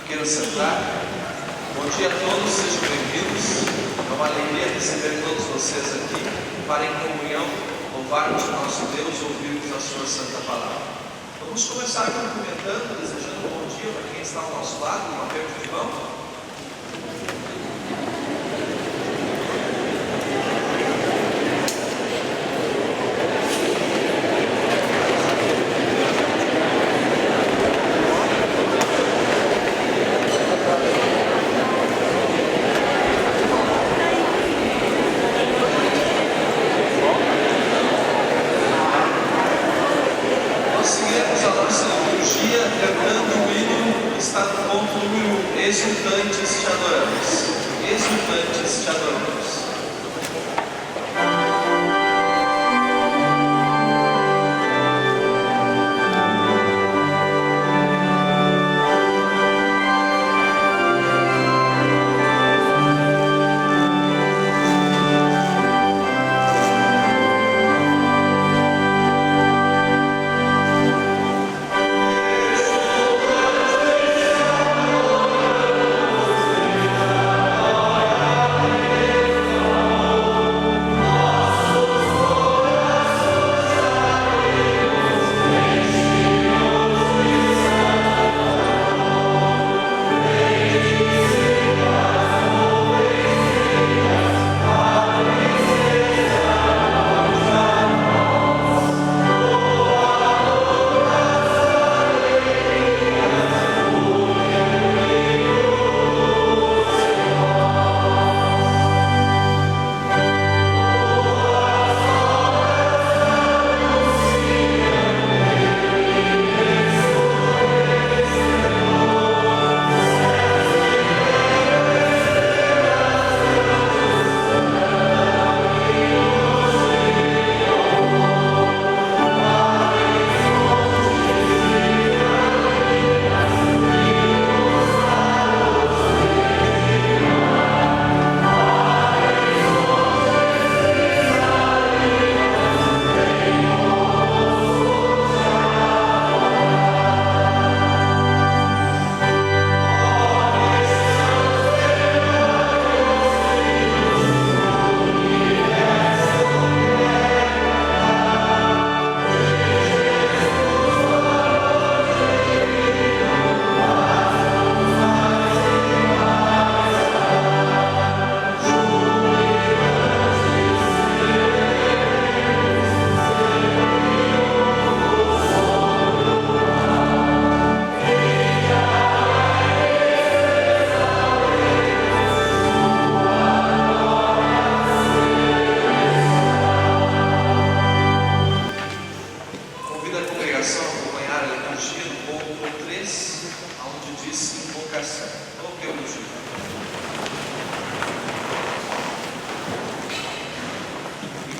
Queiram sentar. Bom dia a todos, sejam bem-vindos. É uma alegria receber todos vocês aqui para, em comunhão, louvarmos o nosso Deus e ouvirmos a sua santa palavra. Vamos começar cumprimentando, desejando um bom dia para quem está ao nosso lado, um aperto de mão. Exultantes te adoramos, exultantes te adoramos.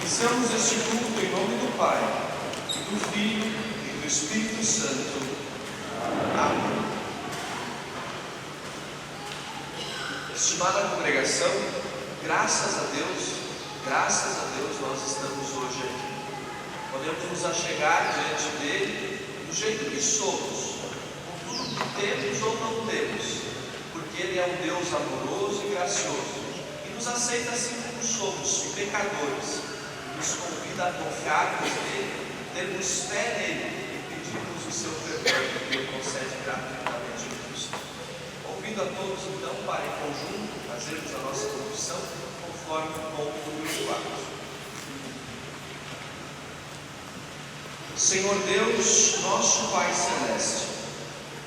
Iniciamos este culto em nome do Pai, e do Filho e do Espírito Santo. Amém. Estimada congregação, graças a Deus, nós estamos hoje aqui. Podemos nos achegar diante dele do jeito que somos, com tudo que temos ou não temos, porque ele é um Deus amoroso e gracioso, e nos aceita assim como somos, pecadores. Nos convida a confiarmos nele, termos fé nele e pedirmos o seu perdão, que ele concede gratuitamente em Cristo. Convido a todos então para em conjunto fazermos a nossa confissão conforme o ponto número 4. Senhor Deus, nosso Pai Celeste,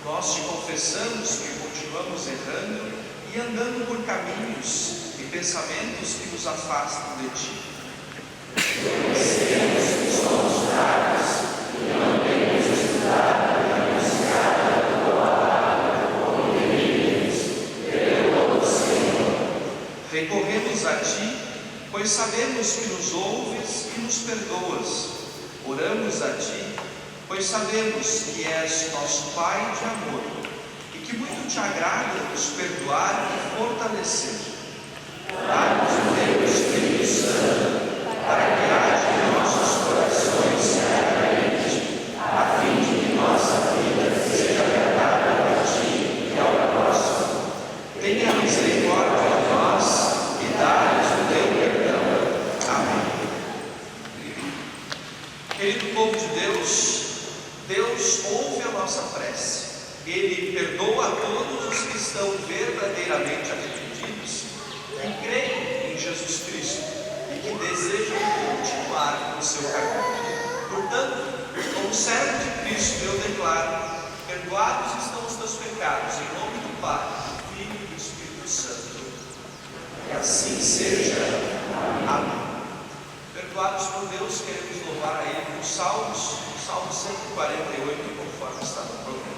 nós te confessamos que continuamos errando e andando por caminhos e pensamentos que nos afastam de ti. Reconhecemos que somos fracos e não temos estudado e anunciado a tua palavra como deveríamos, perdoa, Senhor. Recorremos a ti, pois sabemos que nos ouves e nos perdoas. Oramos a ti, pois sabemos que és nosso Pai de amor e que muito te agrada nos perdoar e fortalecer. Dá-nos o teu Espírito Santo, para que haja em nossos corações certamente, a fim de que nossa vida seja agradável a ti e ao ouve a nossa prece. Ele perdoa a todos os que estão verdadeiramente arrependidos e creem em Jesus Cristo e que desejam continuar no seu caminho. Portanto, como servo de Cristo, eu declaro: perdoados estão os teus pecados, em nome do Pai, do Filho e do Espírito Santo. Que assim seja. Amém. Perdoados por Deus, queremos louvar a Ele com Salmos, Salmo 148, conforme está no programa.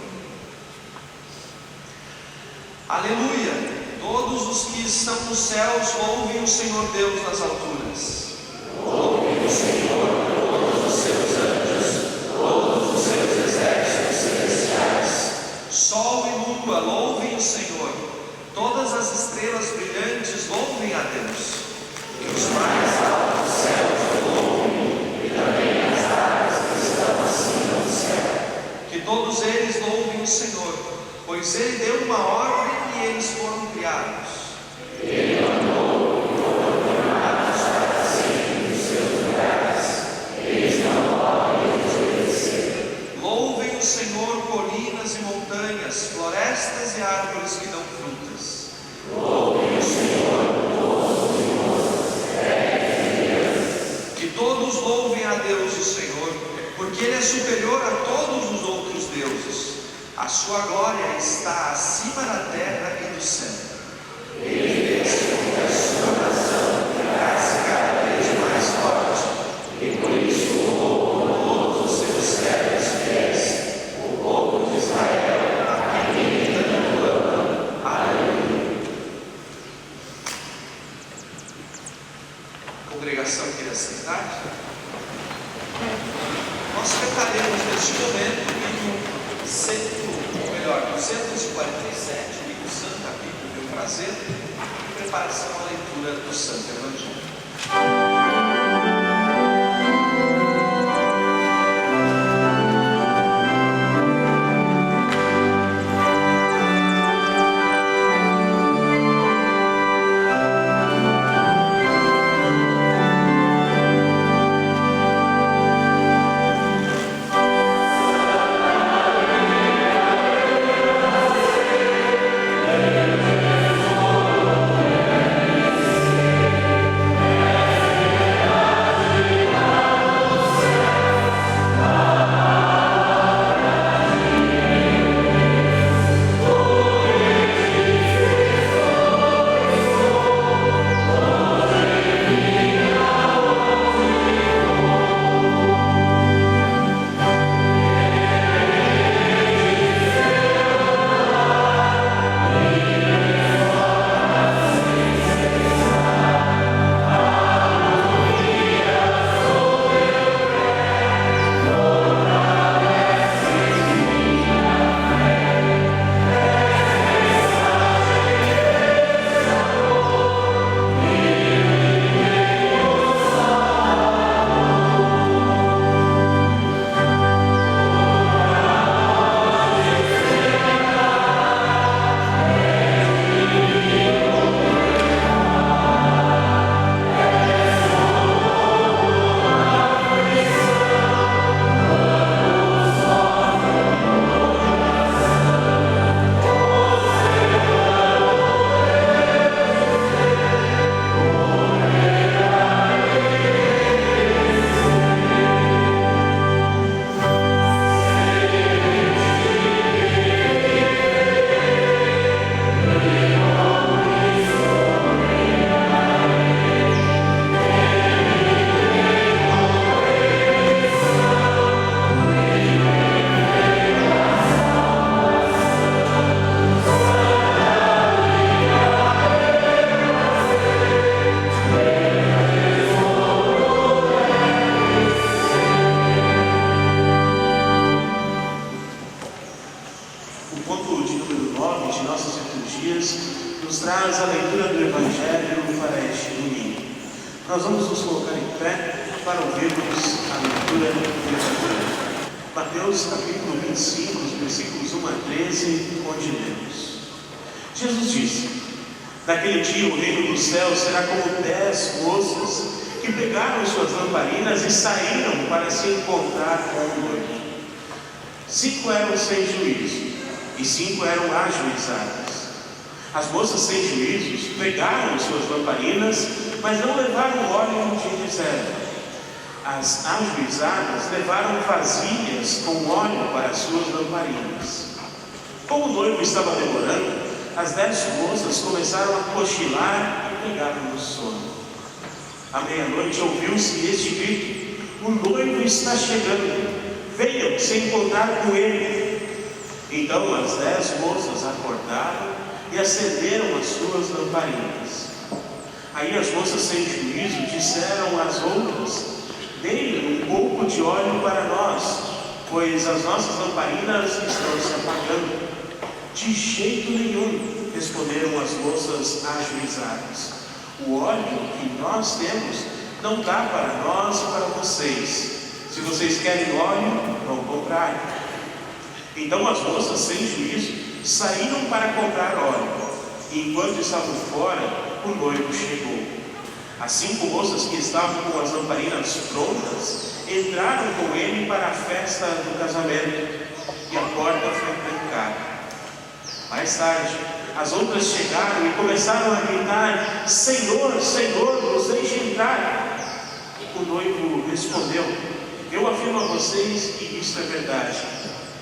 Aleluia! Todos os que estão nos céus louvem o Senhor Deus nas alturas. Louvem o Senhor, todos os seus anjos, todos os seus exércitos celestiais. Sol e lua louvem o Senhor. Todas as estrelas brilhantes louvem a Deus. Que os mais altos céus louvem, e também as águas que estão acima do céu. Que todos eles louvem o Senhor, pois Ele deu uma ordem e eles foram criados. Ele mandou e foram formados para sempre nos seus lugares. Eles não podem desobedecer. Louvem o Senhor, colinas e montanhas, florestas e árvores que dão frutas. Louvem o Senhor, todos os montes, terra e terra. Que todos louvem a Deus o Senhor, porque Ele é superior a todos os outros deuses. A sua glória está acima da terra e do céu. Ele fez com que a sua nação ficasse cada vez mais forte, e por isso louvou todos os seus servos fiéis, o povo de Israel, a quem tanto ama. Aleluia. Congregação queira sentar? Nós cantaremos neste momento o hino 247, o hino Santo Capítulo, meu prazer, em preparação à leitura do Santo Evangelho. Nós vamos nos colocar em pé para ouvirmos a leitura do Evangelho. Mateus capítulo 25, os versículos 1 a 13, onde lemos. Jesus disse: naquele dia o reino dos céus será como 10 moças que pegaram suas lamparinas e saíram para se encontrar com o noivo. 5 eram sem juízo e 5 eram ajuizadas. As moças sem juízos pegaram suas lamparinas, mas não levaram óleo de reserva. As ajuizadas levaram vasilhas com óleo para suas lamparinas. Como o noivo estava demorando, as 10 moças começaram a cochilar e pegaram no sono. À meia-noite ouviu-se este grito: o noivo está chegando, venham se encontrar com ele. Então as 10 moças acordaram e acenderam as suas lamparinas. Aí as moças sem juízo disseram às outras: dê-lhe um pouco de óleo para nós, pois as nossas lamparinas estão se apagando. De jeito nenhum, responderam as moças ajuizadas. O óleo que nós temos não dá para nós e para vocês. Se vocês querem óleo, vão comprar. Então as moças sem juízo saíram para comprar óleo. E enquanto estavam fora, o noivo chegou. As 5 moças que estavam com as lamparinas prontas entraram com ele para a festa do casamento, e a porta foi trancada. Mais tarde, as outras chegaram e começaram a gritar: Senhor, Senhor, nos deixe entrar. O noivo respondeu: eu afirmo a vocês que isto é verdade.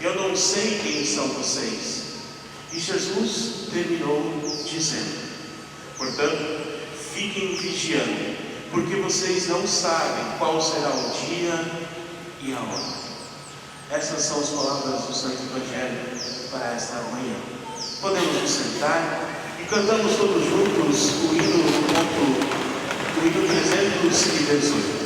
Eu não sei quem são vocês. E Jesus terminou dizendo: portanto, fiquem vigiando, porque vocês não sabem qual será o dia e a hora. Essas são as palavras do Santo Evangelho para esta manhã. Podemos nos sentar e cantamos todos juntos o hino 318.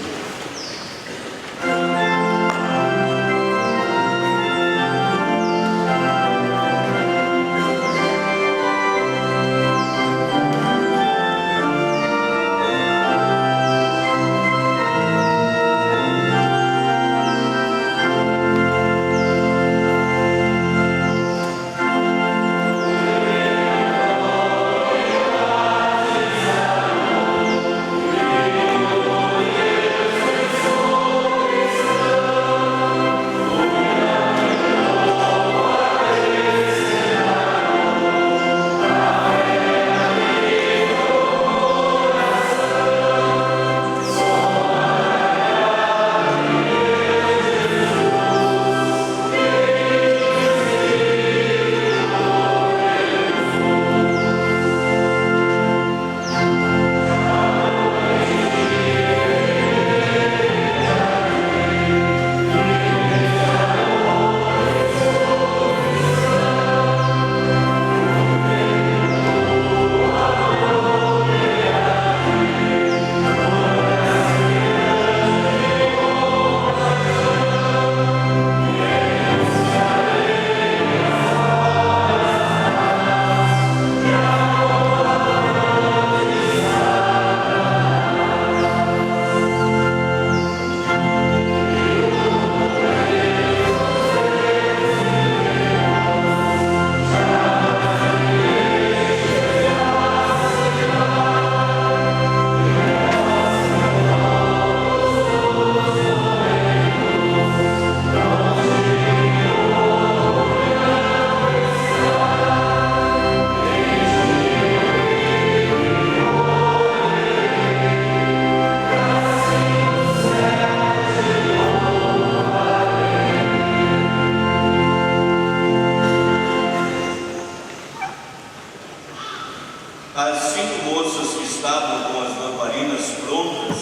As 5 moças que estavam com as lamparinas prontas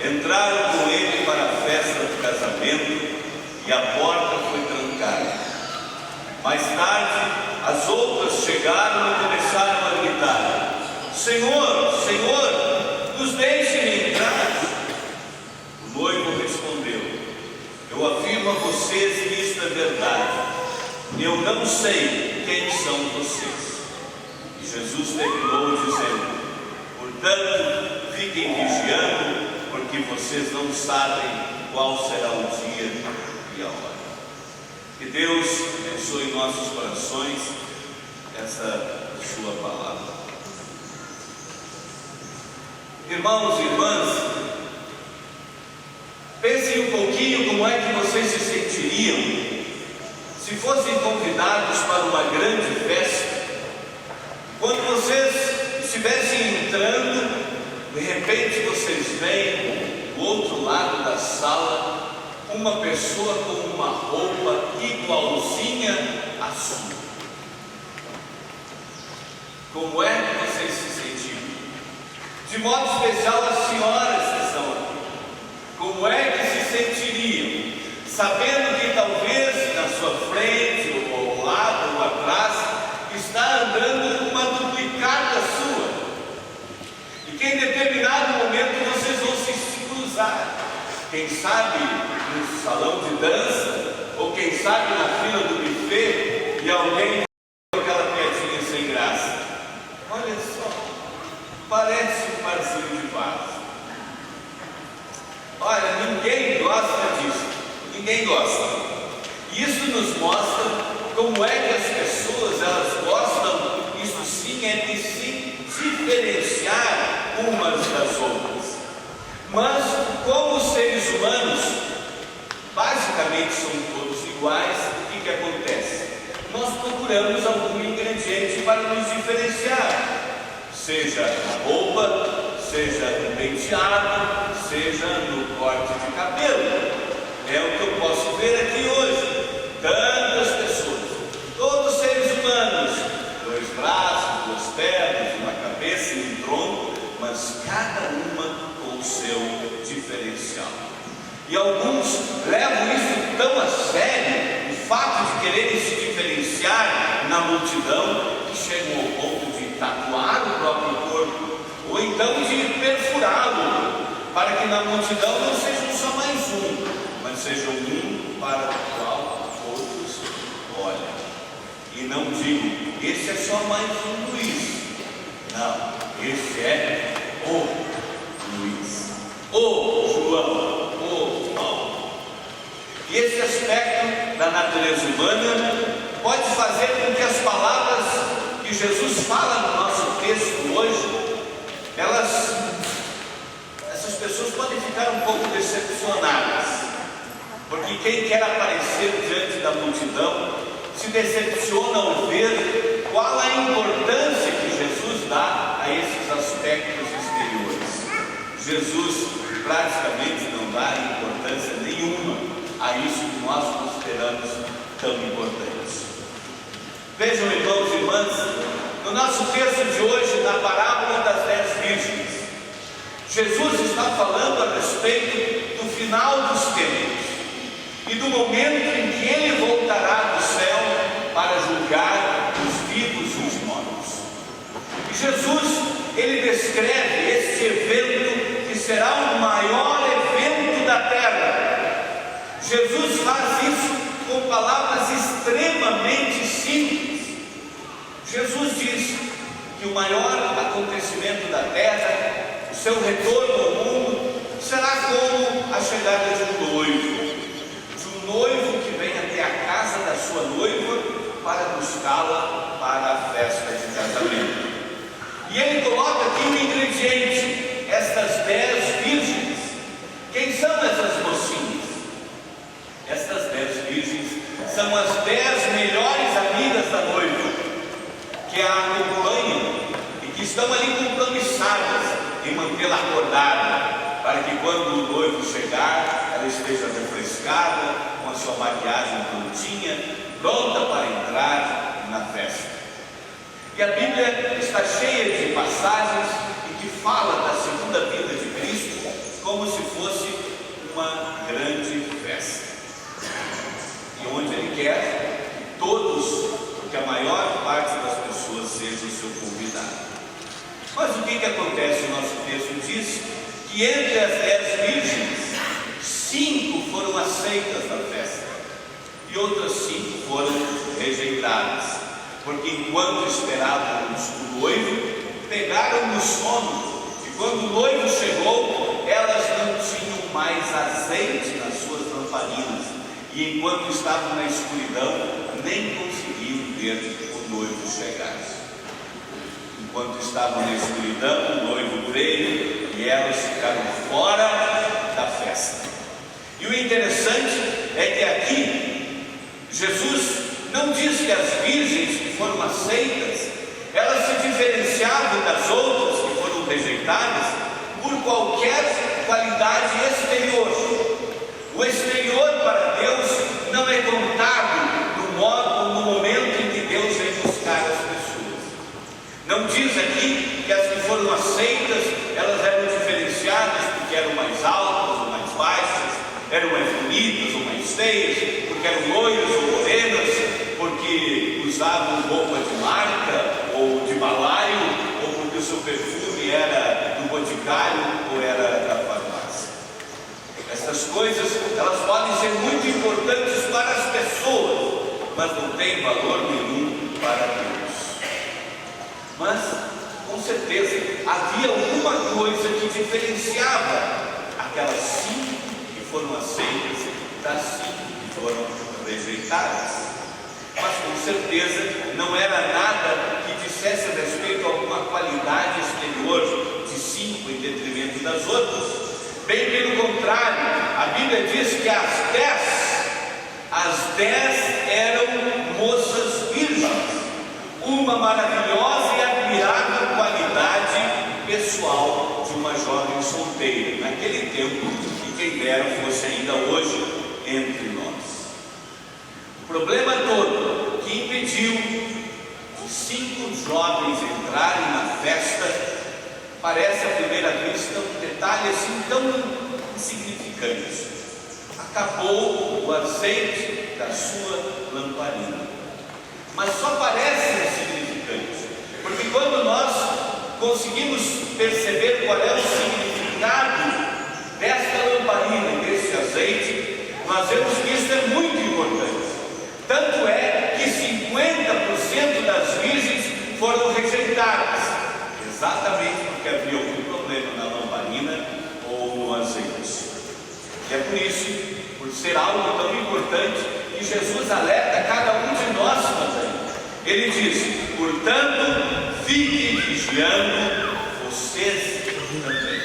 entraram com ele para a festa do casamento e a porta foi trancada. Mais tarde, as outras chegaram e começaram a gritar: Senhor, Senhor, nos deixe entrar. O noivo respondeu: eu afirmo a vocês que isto é verdade. Eu não sei quem são vocês. Jesus terminou dizendo: portanto, fiquem vigiando, porque vocês não sabem qual será o dia e a hora. Que Deus abençoe em nossos corações essa sua palavra. Irmãos e irmãs, pensem um pouquinho como é que vocês se sentiriam se fossem convidados para uma grande festa, quando vocês estivessem entrando, de repente vocês veem do outro lado da sala uma pessoa com uma roupa igualzinha à sua. Como é que vocês se sentiram? De modo especial as senhoras que estão aqui. Como é que se sentiriam, sabendo que talvez na sua frente, ou ao lado, ou atrás, está andando uma duplicata sua, e que em determinado momento vocês vão se cruzar, quem sabe no salão de dança, ou quem sabe na fila do buffet, e alguém com aquela piadinha sem graça. Olha só, parece um parzinho de vaso. Olha, ninguém gosta disso, ninguém gosta. Isso nos mostra como é que as pessoas, elas gostam, isso sim, é de se diferenciar umas das outras. Mas, como seres humanos, basicamente somos todos iguais, o que acontece? Nós procuramos algum ingrediente para nos diferenciar, seja na roupa, seja no penteado, seja no corte de cabelo. É o que eu posso ver aqui hoje. Tantas pessoas, todos seres humanos, 2 braços, 2 pernas, uma cabeça e um tronco, mas cada uma com o seu diferencial. E alguns levam isso tão a sério, o fato de quererem se diferenciar na multidão, que chegam ao ponto de tatuar o próprio corpo, ou então de perfurá-lo, para que na multidão não sejam só mais um, mas sejam um para o qual outros olham. E não digam, esse é só mais um Luiz. Não, esse é o Luiz, o João, o Paulo. E esse aspecto da natureza humana pode fazer com que as palavras que Jesus fala no nosso texto hoje, essas pessoas podem ficar um pouco decepcionadas, porque quem quer aparecer diante da multidão se decepciona ao ver qual a importância que Jesus dá a esses aspectos exteriores. Jesus praticamente não dá importância nenhuma a isso que nós consideramos tão importante. Vejam, irmãos e irmãs, no nosso texto de hoje, na parábola das 10 virgens, Jesus está falando a respeito do final dos tempos e do momento em que Ele voltará do céu para julgar os vivos e os mortos. E Jesus, Ele descreve este evento que será o maior evento da terra. Jesus faz isso com palavras extremamente simples. Jesus diz que o maior acontecimento da terra, o seu retorno ao mundo, será como a chegada de um noivo que vem até a casa da sua noiva para buscá-la para a festa de casamento. E ele coloca aqui um ingrediente, estas 10 virgens. Quem são essas mocinhas? Estas 10 virgens são as 10 melhores amigas da noiva, que a acompanham e que estão ali compromissadas em mantê-la acordada, para que quando o noivo chegar, ela esteja refrescada, com a sua maquiagem prontinha, pronta para entrar na festa. E a Bíblia está cheia de passagens em que fala da segunda vinda de Cristo como se fosse uma grande festa, e onde Ele quer que todos, que a maior parte das pessoas seja o seu convidado. Mas o que acontece? O nosso texto diz que entre as 10 virgens, 5 foram aceitas na festa e outras 5 foram rejeitadas, porque enquanto esperávamos o noivo, pegaram no sono, e quando o noivo chegou, elas não tinham mais azeite nas suas lamparinas, e enquanto estavam na escuridão, nem conseguiam ver o noivo chegar. Enquanto estavam na escuridão, o noivo veio e elas ficaram fora da festa. E o interessante é que aqui Jesus não diz que as virgens que foram aceitas, elas se diferenciavam das outras que foram rejeitadas por qualquer qualidade exterior. O exterior para Deus não é contado no momento em que Deus vem buscar as pessoas. Não diz aqui que as que foram aceitas, elas eram diferenciadas porque eram mais altas ou mais baixas, eram mais bonitas ou mais feias, porque eram loiras ou morenas, porque usavam roupa de marca ou de balaio, ou porque o seu perfume era do boticário ou era da farmácia. Essas coisas, elas podem ser muito importantes para as pessoas, mas não têm valor nenhum para Deus. Mas, com certeza, havia alguma coisa que diferenciava aquelas 5 que foram aceitas das 5 que foram rejeitadas. Mas, com certeza, não era nada que dissesse a respeito a alguma qualidade exterior de 5 em detrimento das outras. Bem pelo contrário, a Bíblia diz que as 10 eram moças virgens, uma maravilhosa e admirável qualidade pessoal de uma jovem solteira, naquele tempo, e quem dera fosse ainda hoje entre nós. O problema todo que impediu de 5 jovens entrarem na festa parece à primeira vista um detalhe assim tão insignificante. Acabou o azeite da sua lamparina. Mas só parece insignificante, porque quando nós conseguimos perceber qual é o significado desta lamparina e desse azeite, nós vemos que isso é muito importante. Tanto é que 50% das virgens foram rejeitadas, exatamente porque havia algum problema na lamparina ou no azeite. E é por isso, por ser algo tão importante, que Jesus alerta cada um de nós também. Ele diz: portanto, fiquem vigiando, vocês também.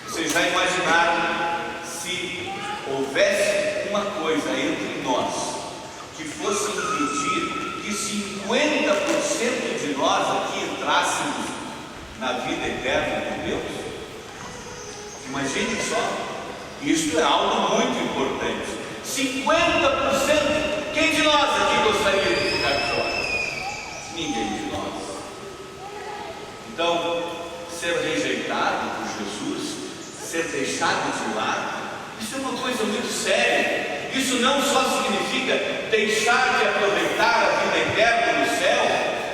Vocês já imaginaram se houvesse uma coisa entre nós que fosse impedir que 50% de nós aqui entrássemos na vida eterna de Deus? Imagine só, isto é algo muito importante. 50%, quem de nós aqui gostaria de ficar fora? Ninguém de nós. Então, ser rejeitado por Jesus, ser deixado de lado, isso é uma coisa muito séria. Isso não só significa deixar de aproveitar a vida eterna no céu,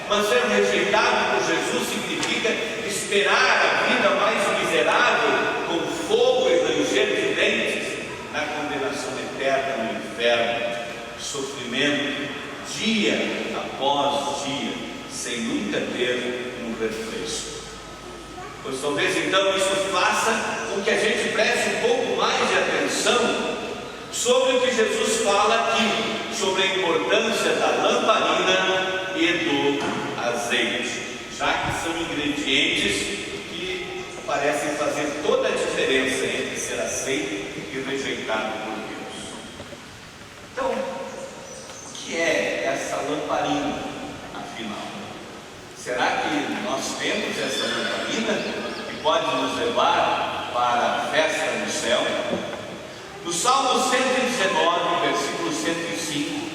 mas ser rejeitado por Jesus significa esperar a vida mais miserável, com fogo e ranger de dentes, na condenação eterna no inferno, sofrimento dia após dia, sem nunca ter um refresco. Pois talvez então isso faça com que a gente preste um pouco mais de atenção sobre o que Jesus fala aqui, sobre a importância da lamparina e do azeite, já que são ingredientes que parecem fazer toda a diferença entre ser aceito e rejeitado por Deus. Então, o que é essa lamparina, afinal? Será que nós temos essa lamparina que pode nos levar para a festa no céu? No Salmo 119, versículo 105,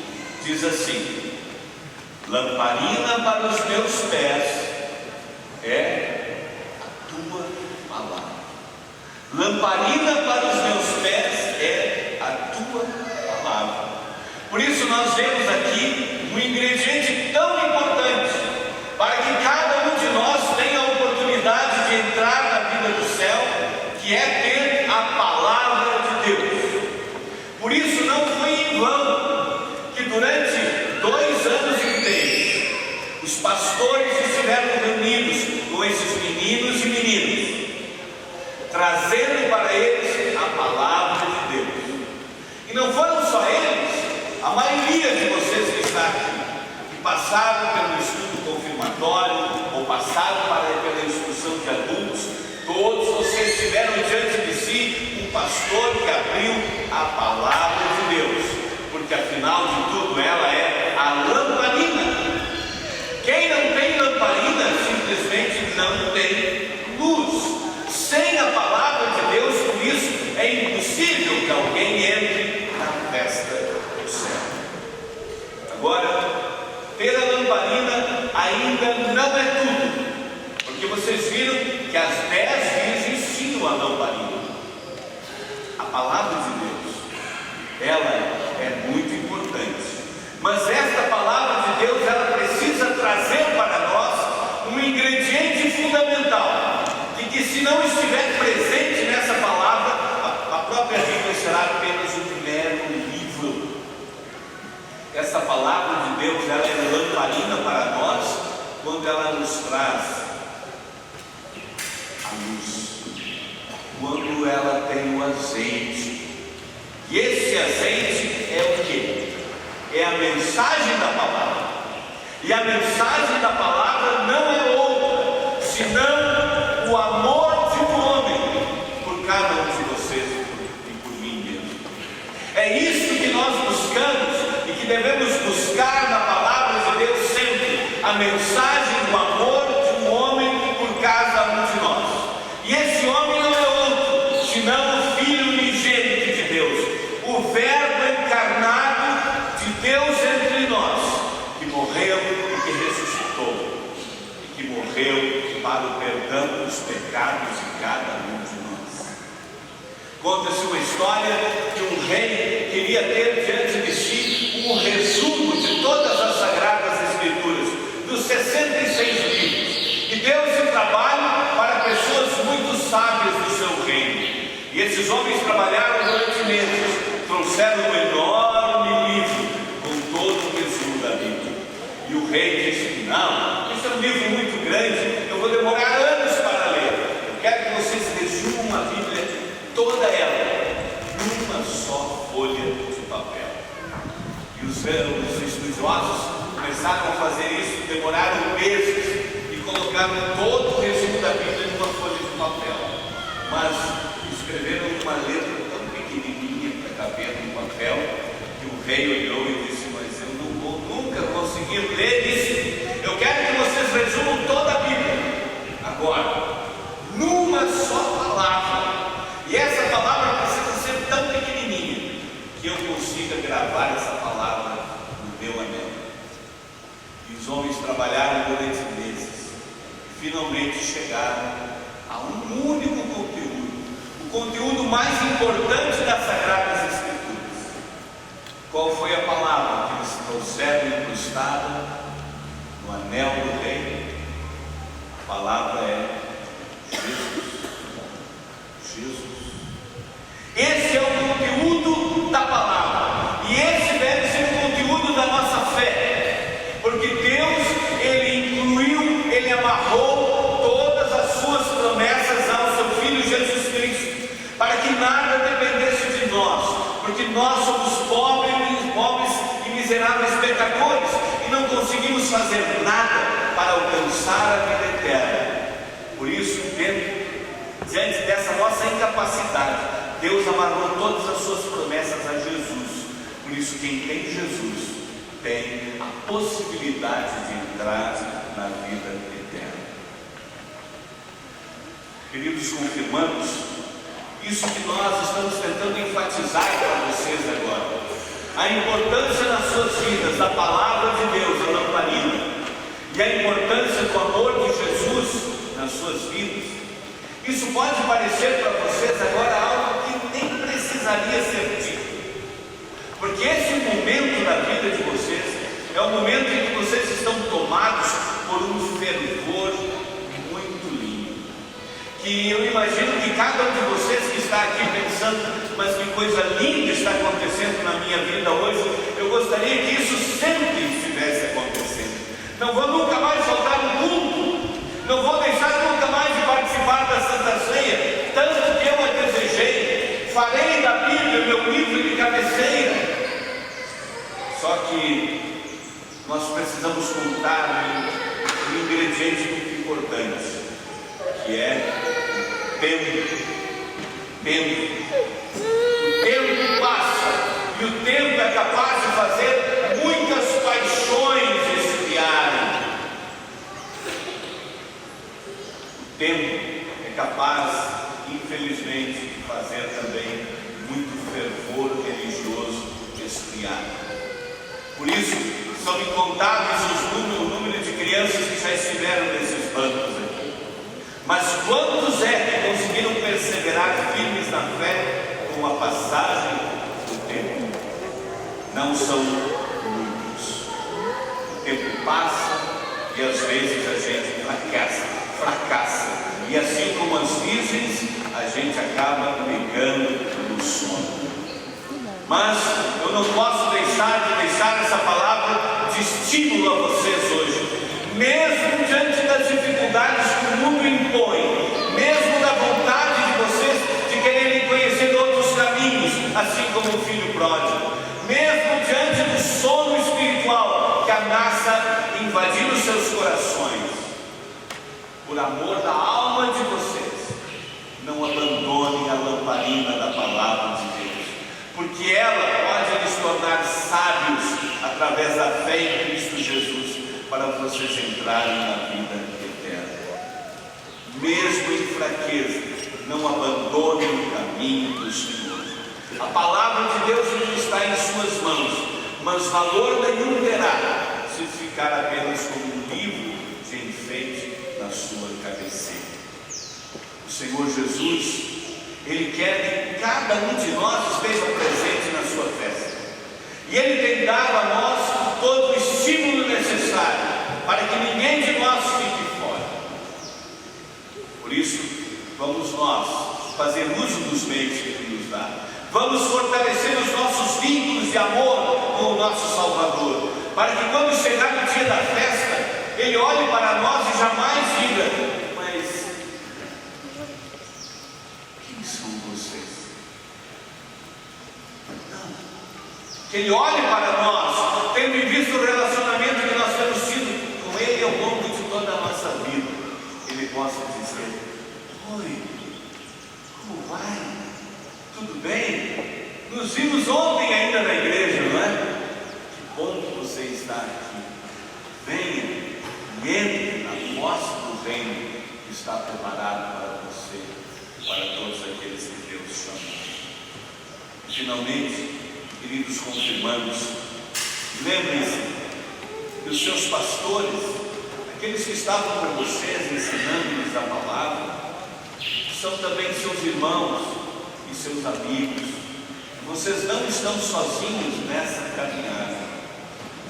diz assim: lamparina para os meus pés é a tua palavra. Lamparina para os meus pés é a tua palavra. Por isso nós vemos aqui um ingrediente tão importante para que cada um de nós tenha a oportunidade de entrar na vida do céu, que é ter a palavra de Deus. Por isso não foi em vão que durante 2 anos inteiros os pastores estiveram reunidos com esses meninos e meninas, trazendo para eles a palavra de Deus. E não foram só eles, a maioria de vocês que estão aqui, que passaram pelo estudo confirmatório ou passaram pela instrução de adultos, todos vocês tiveram diante de si um pastor que abriu a palavra de Deus, porque porque afinal de tudo ela é a lamparina. Quem não tem lamparina simplesmente não tem luz. Sem a palavra de Deus, por isso é impossível que alguém entre na festa do céu. Agora, ter a lamparina ainda não é tudo, porque vocês viram que as 10 virgens tinham a lamparina. A palavra de Deus, ela é muito importante, mas esta palavra de Deus, ela precisa trazer para nós um ingrediente fundamental, de que se não estiver presente nessa palavra, a própria Bíblia será apenas um mero livro. Essa palavra de Deus, ela é lamparina para nós, quando ela nos traz a luz, quando ela tem o azeite. E esse azeite é o quê? É a mensagem da palavra. E a mensagem da palavra não é outra, senão o amor de um homem por cada um de vocês e por mim mesmo. É isso que nós buscamos e que devemos buscar na palavra de Deus sempre. A mensagem do amor de um homem por cada um de nós. E esse homem não é outro, senão o Filho unigênito de Deus, o Verbo encarnado de Deus entre nós, que morreu e que ressuscitou, e que morreu para o perdão dos pecados de cada um de nós. Conta-se uma história que um rei queria ter diante de si um resumo de todas as Sagradas Escrituras, dos 66 livros, e deu esse trabalho para pessoas muito sábias do seu reino. E esses homens trabalharam durante meses, trouxeram um enorme livro com todo o resumo da Bíblia. E o rei disse: não, esse é um livro muito grande, eu vou demorar anos para ler. Eu quero que vocês resumam a Bíblia toda ela numa só folha de papel. E os estudiosos começaram a fazer isso, demoraram meses e colocaram todo o resumo da Bíblia numa folha de papel. Mas escreveram uma letra tão pequenininha para caber no papel, que o rei olhou e disse: mas eu não vou nunca conseguir ler isso. Eu quero que vocês resumam toda a Bíblia agora, numa só palavra. E essa palavra precisa ser tão pequenininha que eu consiga gravar essa palavra no meu anel. E os homens trabalharam durante meses, e finalmente chegaram a um único conteúdo, o conteúdo mais importante das Sagradas Escrituras. Qual foi a palavra que eles trouxeram incrustada no anel do rei? A palavra é Jesus. Jesus. Esse é o conteúdo da palavra, e esse deve ser o conteúdo da nossa fé, porque Deus, Ele incluiu, Ele amarrou todas as suas promessas ao seu Filho Jesus Cristo, para que nada dependesse de nós, porque nós somos pobres e miseráveis pecadores, e não conseguimos fazer nada para alcançar a vida eterna. Por isso, diante dessa nossa incapacidade, Deus amarrou todas as suas promessas a Jesus. Por isso, quem tem Jesus tem a possibilidade de entrar na vida eterna. Queridos, confirmamos isso que nós estamos tentando enfatizar para vocês agora: a importância nas suas vidas da palavra de Deus, a lamparina, e a importância do amor de Jesus nas suas vidas. Isso pode parecer para vocês agora algo que nem precisaria ser dito, porque esse momento da vida de vocês é o momento em que vocês estão tomados por um fervor muito lindo, que eu imagino que cada um de vocês que está aqui pensando: mas que coisa linda está acontecendo na minha vida hoje, eu gostaria que isso sempre estivesse acontecendo. Não vou nunca mais faltar no culto, não vou deixar nunca mais de participar da Santa Ceia, tanto que eu a desejei. Farei da Bíblia meu livro de cabeceira. Só que nós precisamos contar um ingrediente muito importante, que é o tempo. O tempo passa, e o tempo é capaz de fazer muitas paixões esfriarem. O tempo é capaz, infelizmente, de fazer também muito fervor religioso esfriar. Por isso, são incontáveis o número de crianças que já estiveram nesses bancos aqui. Mas quantos que conseguiram perseverar firmes na fé com a passagem do tempo? Não são muitos. O tempo passa e às vezes a gente fracassa. E assim como as virgens, a gente acaba pegando no sono. Mas eu não posso deixar essa palavra de estímulo a vocês hoje. Mesmo diante das dificuldades que o mundo impõe, mesmo da vontade de vocês de quererem conhecer outros caminhos, assim como o filho pródigo, mesmo diante do sono espiritual que ameaça invadir os seus corações, por amor da alma de vocês, não abandonem a lamparina da palavra de Deus, porque ela pode lhes tornar sábios através da fé em Cristo Jesus, para vocês entrarem na vida eterna. Mesmo em fraqueza, não abandonem o caminho do Senhor. A palavra de Deus não está em suas mãos, mas valor nenhum terá se ficar apenas como um livro de enfeite na sua cabeceira. O Senhor Jesus, Ele quer que cada um de nós esteja presente na sua festa. E Ele tem dado a nós todo o estímulo necessário para que ninguém de nós fique fora. Por isso, vamos nós fazer uso dos meios que Ele nos dá. Vamos fortalecer os nossos vínculos de amor com o nosso Salvador, para que quando chegar o dia da festa, Ele olhe para nós e jamais diga: mas quem são vocês? Não. Que Ele olhe para nós, tendo em vista o relacionamento que nós temos tido com Ele ao longo de toda a nossa vida, Ele possa dizer: oi, como vai? Tudo bem? Nos vimos ontem ainda na igreja, não é? Que bom que você está aqui. Venha e entre na posse do reino que está preparado para você, para todos aqueles que Deus chama. E finalmente, queridos confirmandos, lembrem-se que os seus pastores, aqueles que estavam com vocês ensinando-lhes a palavra, são também seus irmãos e seus amigos. Vocês não estão sozinhos nessa caminhada.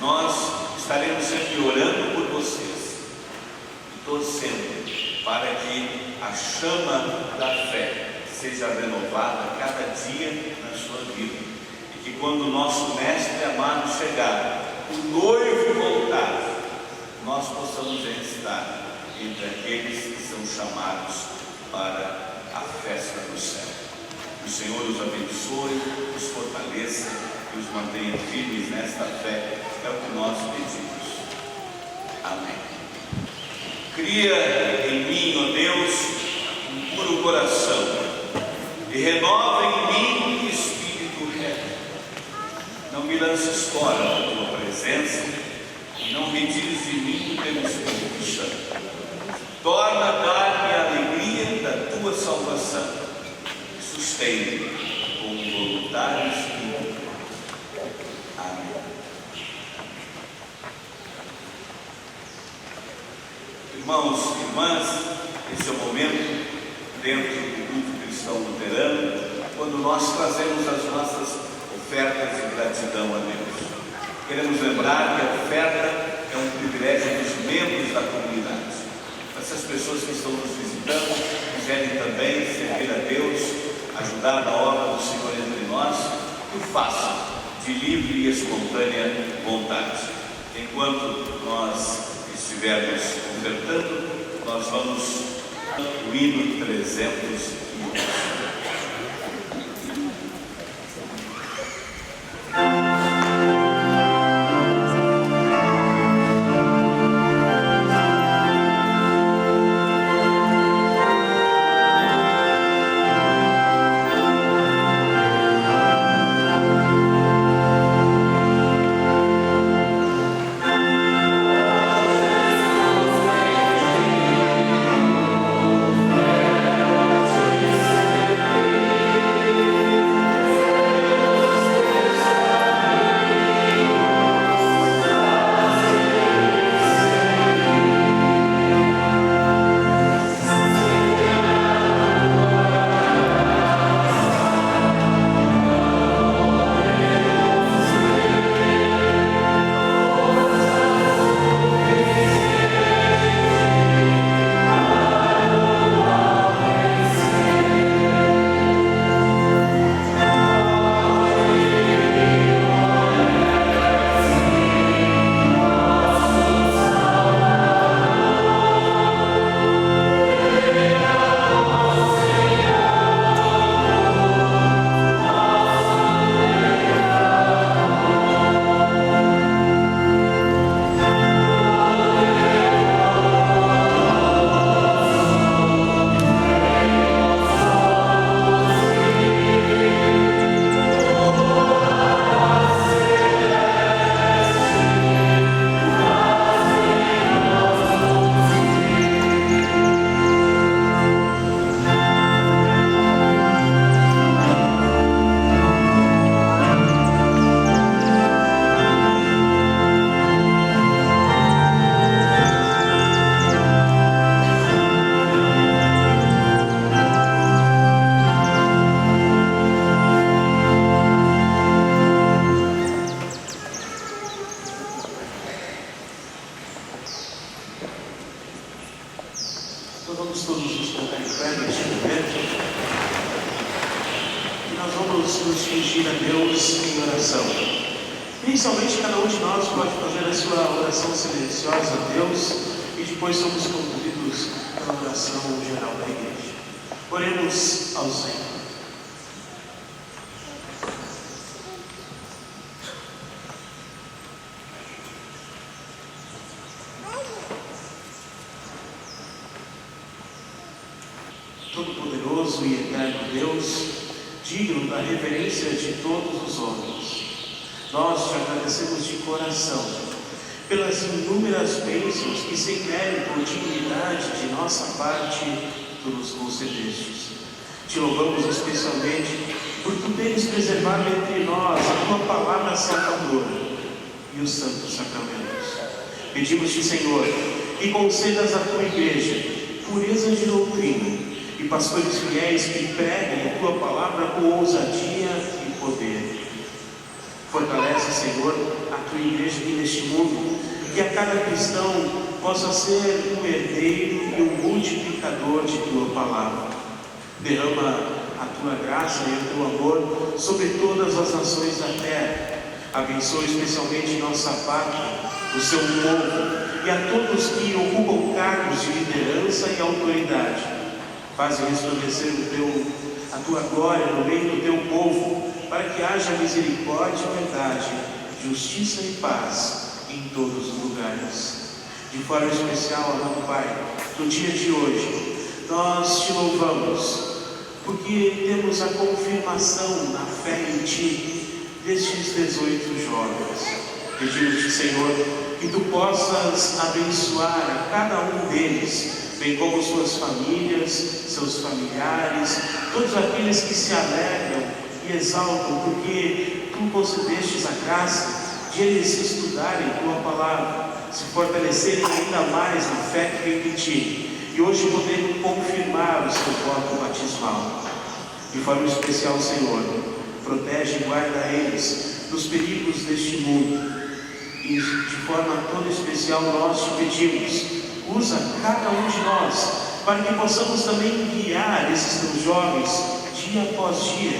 Nós estaremos sempre orando por vocês e torcendo para que a chama da fé seja renovada cada dia na sua vida, e que quando o nosso mestre amado chegar, o noivo voltar, nós possamos estar entre aqueles que são chamados para a festa do céu. Que o Senhor os abençoe, os fortaleça e os mantenha firmes nesta fé, é o que nós pedimos. Amém. Cria em mim, ó Deus, um puro coração, e renova em mim um espírito reto. Não me lances fora da tua presença, e não retires de mim o teu Espírito Santo. Torna a dar-me a alegria da tua salvação, e sustente com um voluntário espírito. Amém. Irmãos e irmãs, esse é o momento dentro do culto cristão luterano, quando nós trazemos as nossas ofertas de gratidão a Deus. Queremos lembrar que a oferta é um privilégio dos membros da comunidade. Essas pessoas que estão nos visitando quiserem também servir a Deus, ajudar na obra do Senhor entre nós, que o façam de livre e espontânea vontade. Enquanto nós estivermos ofertando, nós vamos o hino 301. Nós vamos todos nos colocar em pé neste momento e nós vamos nos dirigir a Deus em oração. Inicialmente, cada um de nós pode fazer a sua oração silenciosa a Deus e depois somos concluídos pela oração geral da igreja. Oremos ao Senhor. Todo-Poderoso e eterno Deus, digno da reverência de todos os homens, nós te agradecemos de coração pelas inúmeras bênçãos que, sem mérito ou dignidade de nossa parte, tu nos concedestes. Te louvamos especialmente por tu teres preservado entre nós a tua palavra salvadora e os santos sacramentos. Pedimos-te, Senhor, que concedas à tua igreja pureza de doutrina e pastores fiéis que preguem a tua palavra com ousadia e poder. Fortalece, Senhor, a tua igreja aqui neste mundo, que a cada cristão possa ser um herdeiro e um multiplicador de tua palavra. Derrama a tua graça e o teu amor sobre todas as nações da terra. Abençoa especialmente nossa pátria, o seu povo e a todos que ocupam cargos de liderança e autoridade. Faze resplandecer a tua glória no meio do teu povo, para que haja misericórdia e verdade, justiça e paz em todos os lugares. De forma especial, amado Pai, no dia de hoje, nós te louvamos, porque temos a confirmação na fé em Ti destes 18 jovens. Pedimos-te, Senhor, que Tu possas abençoar a cada um deles, bem como suas famílias, seus familiares, todos aqueles que se alegram e exaltam, porque Tu concedestes a graça de eles estudarem Tua palavra, se fortalecerem ainda mais na fé que vem de Ti, e hoje poderem confirmar o seu voto batismal. De forma especial, Senhor, protege e guarda eles dos perigos deste mundo, e de forma toda especial nós te pedimos, usa cada um de nós, para que possamos também guiar esses teus jovens, dia após dia,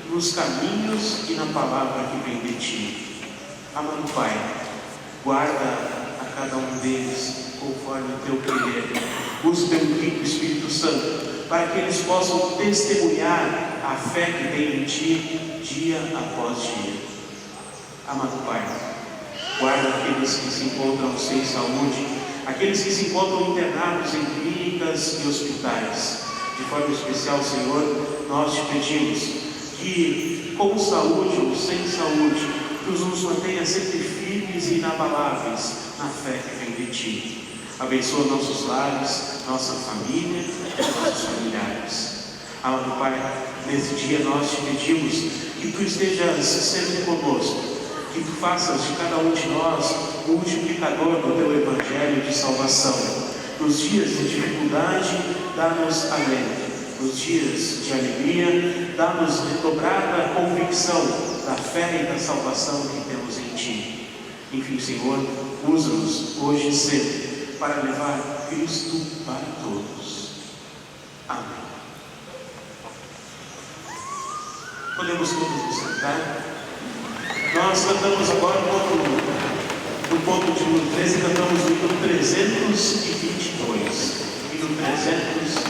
nos caminhos e na palavra que vem de Ti. Amado Pai, guarda a cada um deles, conforme o Teu querer. Usa o Teu rico Espírito Santo, para que eles possam testemunhar a fé que vem em Ti, dia após dia. Amado Pai, guarda aqueles que se encontram sem saúde, aqueles que se encontram internados em clínicas e hospitais. De forma especial, Senhor, nós te pedimos que, com saúde ou sem saúde, Tu nos mantenha sempre firmes e inabaláveis na fé que vem de Ti. Abençoa nossos lares, nossa família e nossos familiares. Amado Pai, nesse dia nós te pedimos que Tu estejas sempre conosco, que Tu faças de cada um de nós multiplicador do Teu Evangelho de salvação. Nos dias de dificuldade, dá-nos alento. Nos dias de alegria, dá-nos redobrada convicção da fé e da salvação que temos em Ti. Enfim, Senhor, usa-nos hoje e sempre para levar Cristo para todos. Amém. Podemos todos nos sentar. Nós cantamos agora no ponto de número 13, cantamos o hino 322. Hino 322.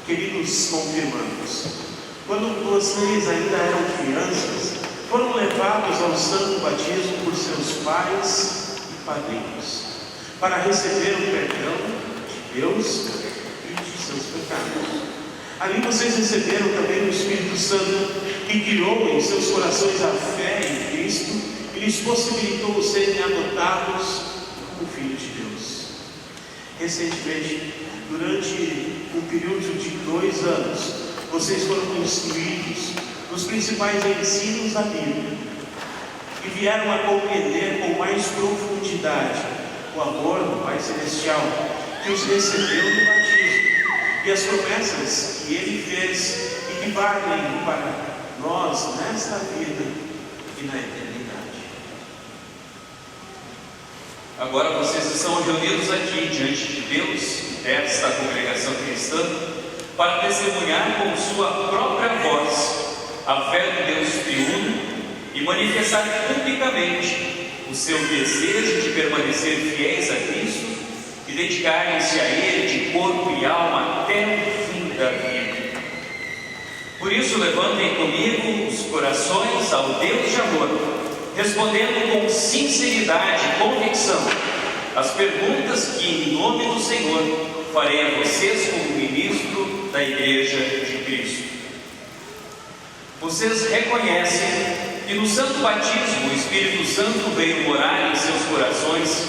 Queridos confirmandos, quando vocês ainda eram crianças, foram levados ao santo batismo por seus pais e padrinhos, para receber o perdão de Deus e de seus pecados. Ali vocês receberam também o Espírito Santo, que criou em seus corações a fé em Cristo e lhes possibilitou serem adotados como filhos de Deus. Recentemente, durante um período de 2 anos, vocês foram instruídos nos principais ensinos da Bíblia e vieram a compreender com mais profundidade o amor do Pai Celestial que os recebeu no batismo e as promessas que Ele fez e que valem para nós nesta vida e na eternidade. Agora vocês estão reunidos aqui diante de Deus, desta congregação cristã, para testemunhar com sua própria voz a fé do Deus triuno e manifestar publicamente o seu desejo de permanecer fiéis a Cristo e dedicarem-se a Ele de corpo e alma até o fim da vida. Por isso, levantem comigo os corações ao Deus de amor, respondendo com sinceridade e convicção as perguntas que, em nome do Senhor, farei a vocês como ministro da Igreja de Cristo. Vocês reconhecem que no santo batismo o Espírito Santo veio morar em seus corações,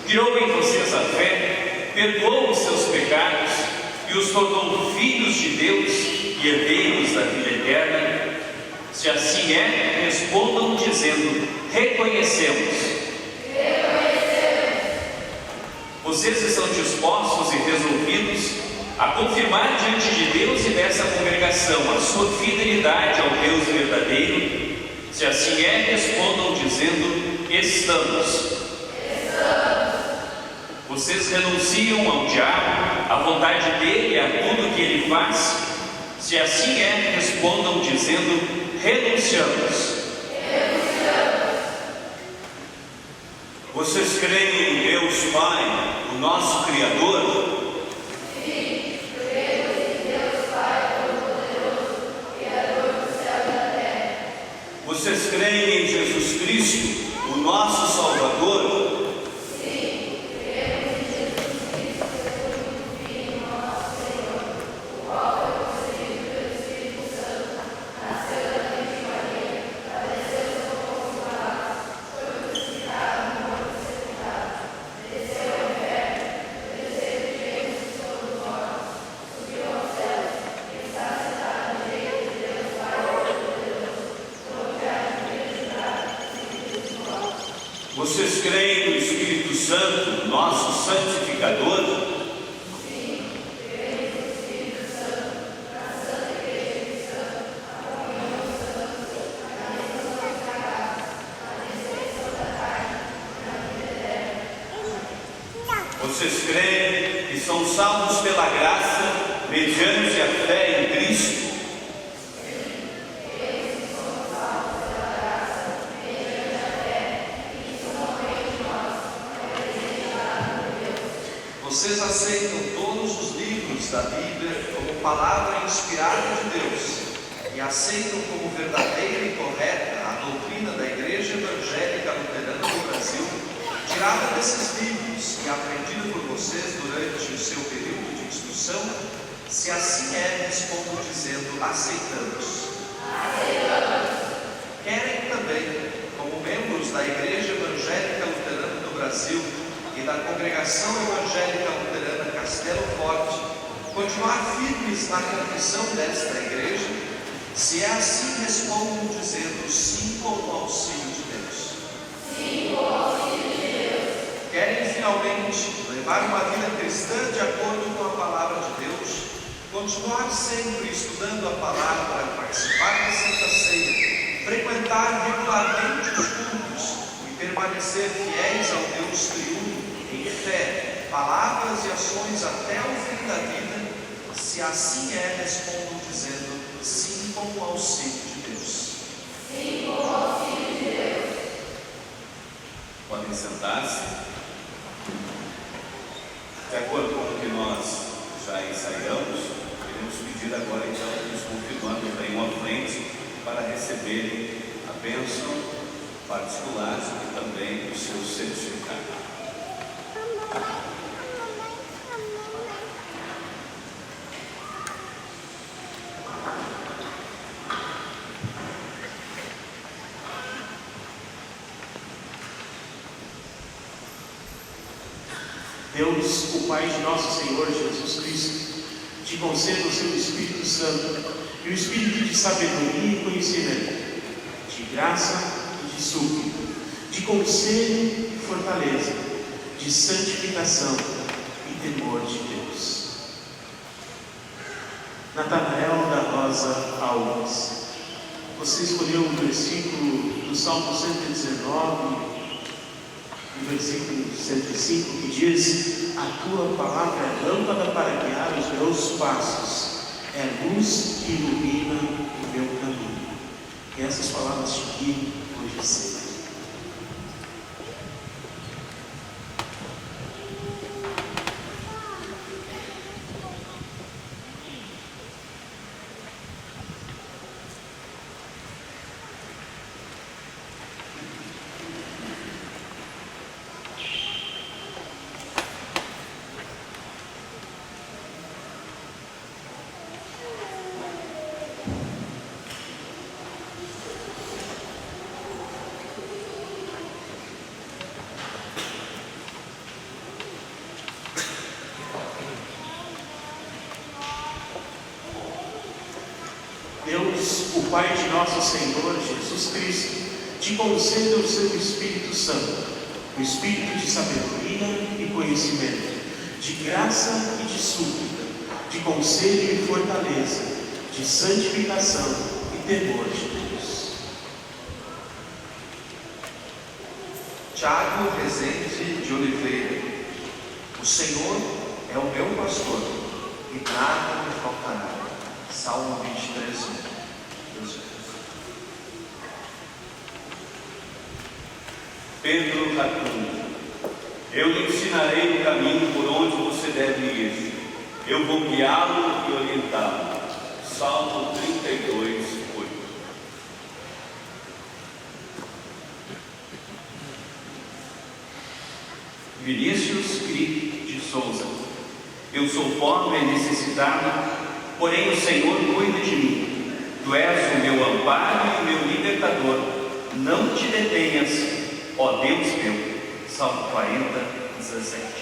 criou em vocês a fé, perdoou os seus pecados e os tornou filhos de Deus e herdeiros da vida eterna? Se assim é, respondam dizendo: reconhecemos. Vocês estão dispostos e resolvidos a confirmar diante de Deus e dessa congregação a sua fidelidade ao Deus verdadeiro? Se assim é, respondam dizendo: estamos. Vocês renunciam ao diabo, à vontade dele, a tudo que ele faz? Se assim é, respondam dizendo: renunciamos. Vocês creem em Deus Pai, o nosso Criador? Sim, cremos em Deus Pai Todo-Poderoso, Criador do céu e da terra. Vocês creem em Jesus Cristo, o nosso Salvador? Sim, cremos em Jesus Cristo, seu único Filho, nosso Senhor, o qual foi concebido pelo Espírito Santo, nasceu da Virgem Maria, padeceu sob Pôncio Pilatos, foi crucificado, morto e sepultado, desceu ao inferno, terceiro dia ressuscitou dos mortos, subiu aos céus, e está sentado à direita de Deus Pai Todo-Poderoso, onde há de vir julgar os vivos e os mortos. Vocês creem no Espírito Santo, nosso santificador? Sim, cremos no Espírito Santo, na Santa Igreja Cristã, na comunhão dos santos, na remissão dos pecados, na ressurreição da carne, na vida eterna. Vocês creem que são salvos pela graça, mediante a fé em Cristo? Vocês aceitam todos os livros da Bíblia como palavra inspirada de Deus e aceitam como verdadeira e correta a doutrina da Igreja Evangélica Luterana do Brasil, tirada desses livros e aprendida por vocês durante o seu período de instrução? Se assim é, respondam dizendo: aceitamos. Querem também, como membros da Igreja Evangélica Luterana do Brasil e da Congregação Evangélica Luterana Castelo Forte, continuar firmes na confissão desta igreja? Se é assim, respondam dizendo: sim, com o auxílio de Deus. Sim, com o auxílio de Deus. Querem finalmente levar uma vida cristã de acordo com a palavra de Deus, continuar sempre estudando a palavra, participar da Santa Ceia, frequentar regularmente os cultos e permanecer fiéis ao Deus triuno em fé, palavras e ações até o fim da vida? Se assim é, respondam dizendo: sim, com o auxílio de Deus. Sim, com o auxílio de Deus. Podem sentar-se. De acordo com o que nós já ensaiamos, queremos pedir agora então os confirmandos venham à frente para receberem a bênção particular e também o seu certificado. Deus, o Pai de nosso Senhor Jesus Cristo, te conceda o seu Espírito Santo e o Espírito de sabedoria e conhecimento, de graça e de súplica, de conselho e fortaleza, de santificação e temor de Deus. Natanael da Rosa Alves, você escolheu um versículo do Salmo 119, no versículo 105, que diz: a tua palavra é lâmpada para guiar os meus passos, é a luz que ilumina o meu caminho. Que essas palavras te guiem hoje e sempre. Deus, o Pai de nosso Senhor Jesus Cristo, te conceda o seu Espírito Santo, o Espírito de sabedoria e conhecimento, de graça e de súplica, de conselho e fortaleza, de santificação e temor de Deus. Tiago Rezende de Oliveira. O Senhor é o meu pastor e nada me faltará. Salmo 23, 1. Deus é. Pedro Racunho, eu lhe ensinarei o caminho por onde você deve ir. Eu vou guiá-lo e orientá-lo. Salmo 32, 8. Vinícius Crique de Souza. Eu sou pobre e necessitado, porém o Senhor cuida de mim. Tu és o meu amparo e o meu libertador. Não te detenhas, ó Deus meu. Salmo 40, 17.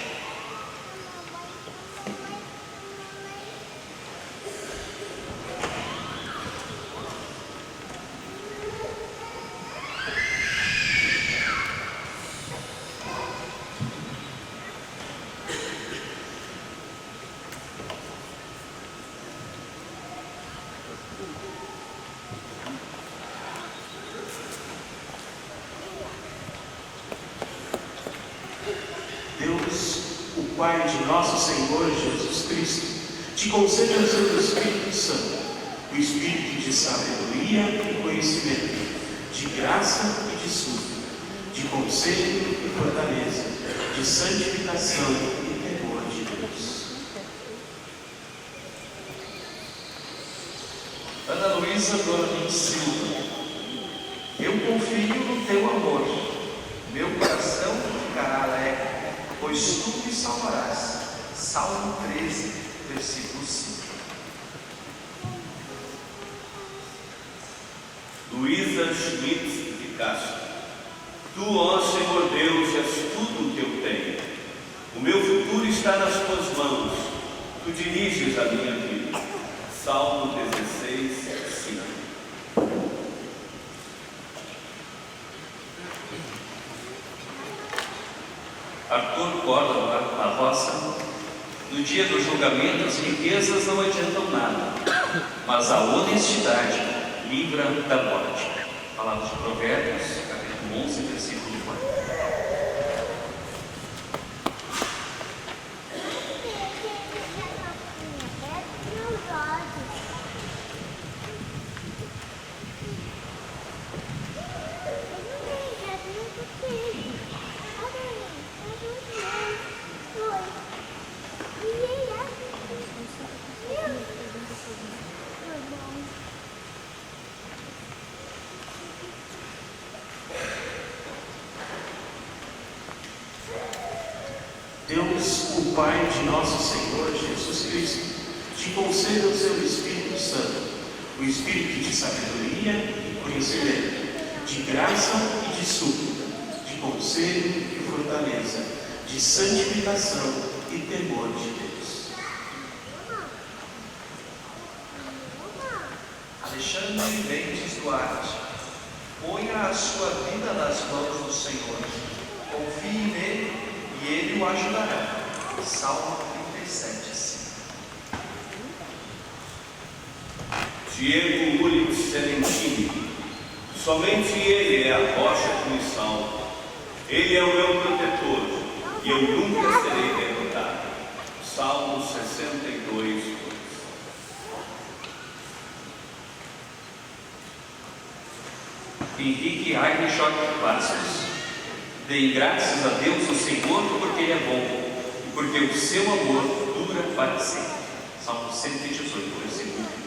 Deus, o Pai de nosso Senhor Jesus Cristo, te conceda o seu Espírito Santo, o Espírito de sabedoria e conhecimento, de graça e de súplica, de conselho e fortaleza, de santificação e temor de Deus. Ana Luísa Dormin Silva. Eu confio no teu amor, meu coração ficará alegre, pois tu me salvarás. Salmo 13, versículo 5. Luísa Schmidt de Castro. Tu, ó Senhor Deus, és tudo o que eu tenho. O meu futuro está nas tuas mãos. Tu diriges a minha vida. Salmo 16, 5. Arthur Córdoba da Roça. No dia do julgamento as riquezas não adiantam nada, mas a honestidade livra da morte. Palavras de Provérbios, capítulo 11, versículo 4. Deus, o Pai de nosso Senhor Jesus Cristo, te conceda o seu Espírito Santo, o Espírito de sabedoria e conhecimento, de graça e de súplica, de conselho e fortaleza, de santificação e temor de Deus. Alexandre Mendes Duarte, ponha a sua vida nas mãos do Senhor, confie nele e ele o ajudará. Salmo 37:5. Diego Ulrich Celentini, somente Ele é a rocha que me salva. Ele é o meu protetor e eu nunca serei derrotado. Salmo 62:2. Henrique Heinrich Bastos, deem graças a Deus o Senhor, porque Ele é bom e porque o seu amor dura para sempre. Salmo 118, versículo 1.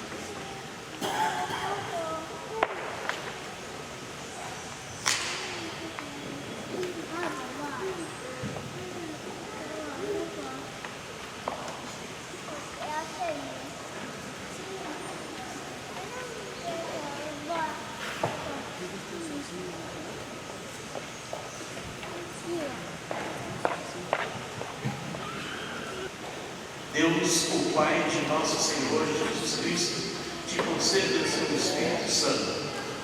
Deus, o Pai de nosso Senhor Jesus Cristo, te conceda o seu Espírito Santo,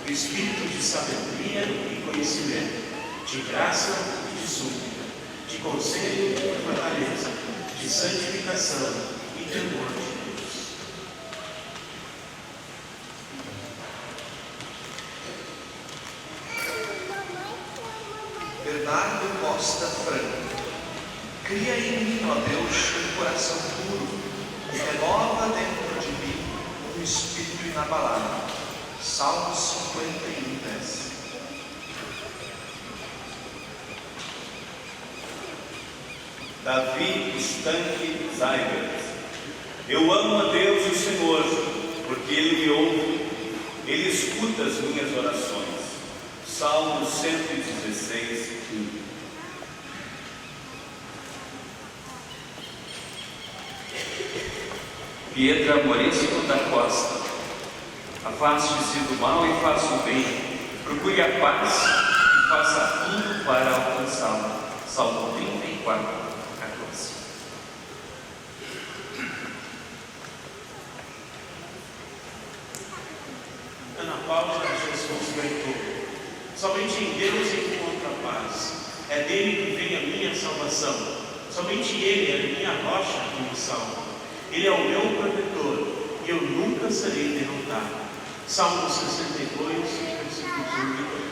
o Espírito de sabedoria e conhecimento, de graça e de súplica, de conselho e fortaleza, de santificação e temor de Deus. Bernardo Costa Franco, cria em mim, ó Deus, um coração puro e renova dentro de mim um espírito inabalável. Salmo 51:10. Davi Stanley Zeigert, eu amo a Deus o Senhor, porque Ele me ouve, Ele escuta as minhas orações. Salmo 116:1. Pietra Moresco da Costa, afaste-se do mal e faça o bem, procure a paz e faça tudo para alcançá-la. Salmo 34:14. Ana Paula Jesus Bertoldo, somente em Deus encontro a paz, é dele que vem a minha salvação, somente Ele é a minha rocha que me salva. Ele é o meu protetor e eu nunca serei derrotado. Salmo 62, versículos 1 e 2.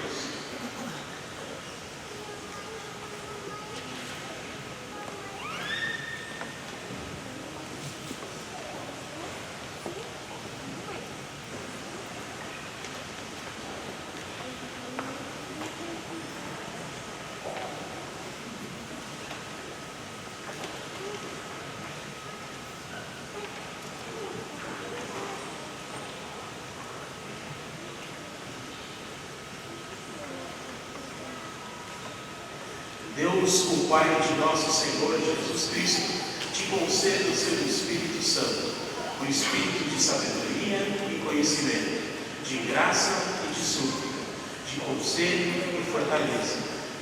Deus, o Pai de nosso Senhor Jesus Cristo, te conceda o seu Espírito Santo, o Espírito de sabedoria e conhecimento, de graça e de súplica, de conselho e fortaleza,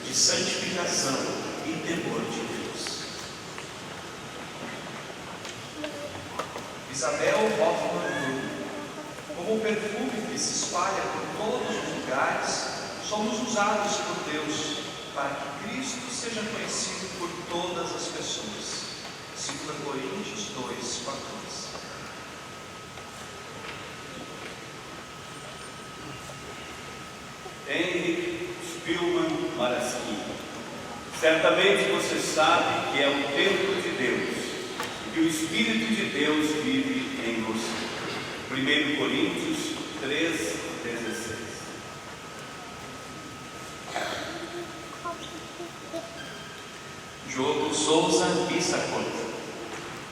de santificação e temor de Deus. Isabel Hoffmann Bruno, como o perfume que se espalha por todos os lugares, somos usados por Deus para que Cristo seja conhecido por todas as pessoas. 2 Coríntios 2:14. Henrik Spielmann Maraski, certamente você sabe que é o templo de Deus e que o Espírito de Deus vive em você. 1 Coríntios 3:16. Diogo Souza Bissacota,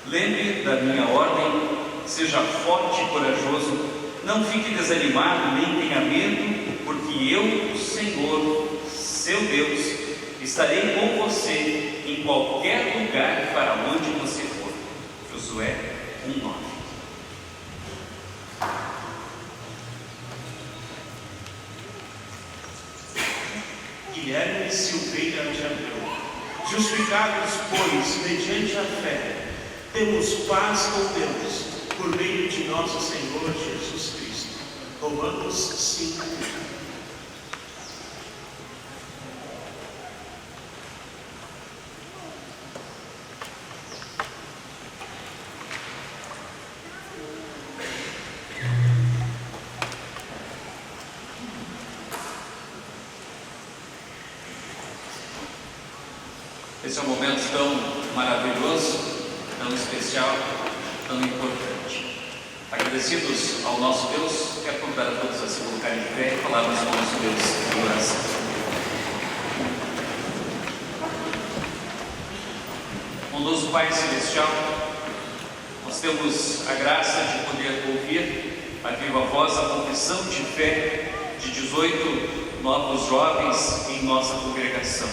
lembre da minha ordem, seja forte e corajoso, não fique desanimado nem tenha medo, porque eu, o Senhor, seu Deus, Estarei com você em qualquer lugar para onde você for. Josué 1:9. Guilherme Silveira de Abreu. Justificados, pois, mediante a fé, temos paz com Deus, por meio de nosso Senhor Jesus Cristo. Romanos 5. Esse é um momento tão maravilhoso, tão especial, tão importante. Agradecidos ao nosso Deus, quero convidar a todos a se colocarem de pé e falarmos com o nosso Deus em oração. Bondoso Pai Celestial, nós temos a graça de poder ouvir a viva voz a confissão de fé de 18 novos jovens em nossa congregação,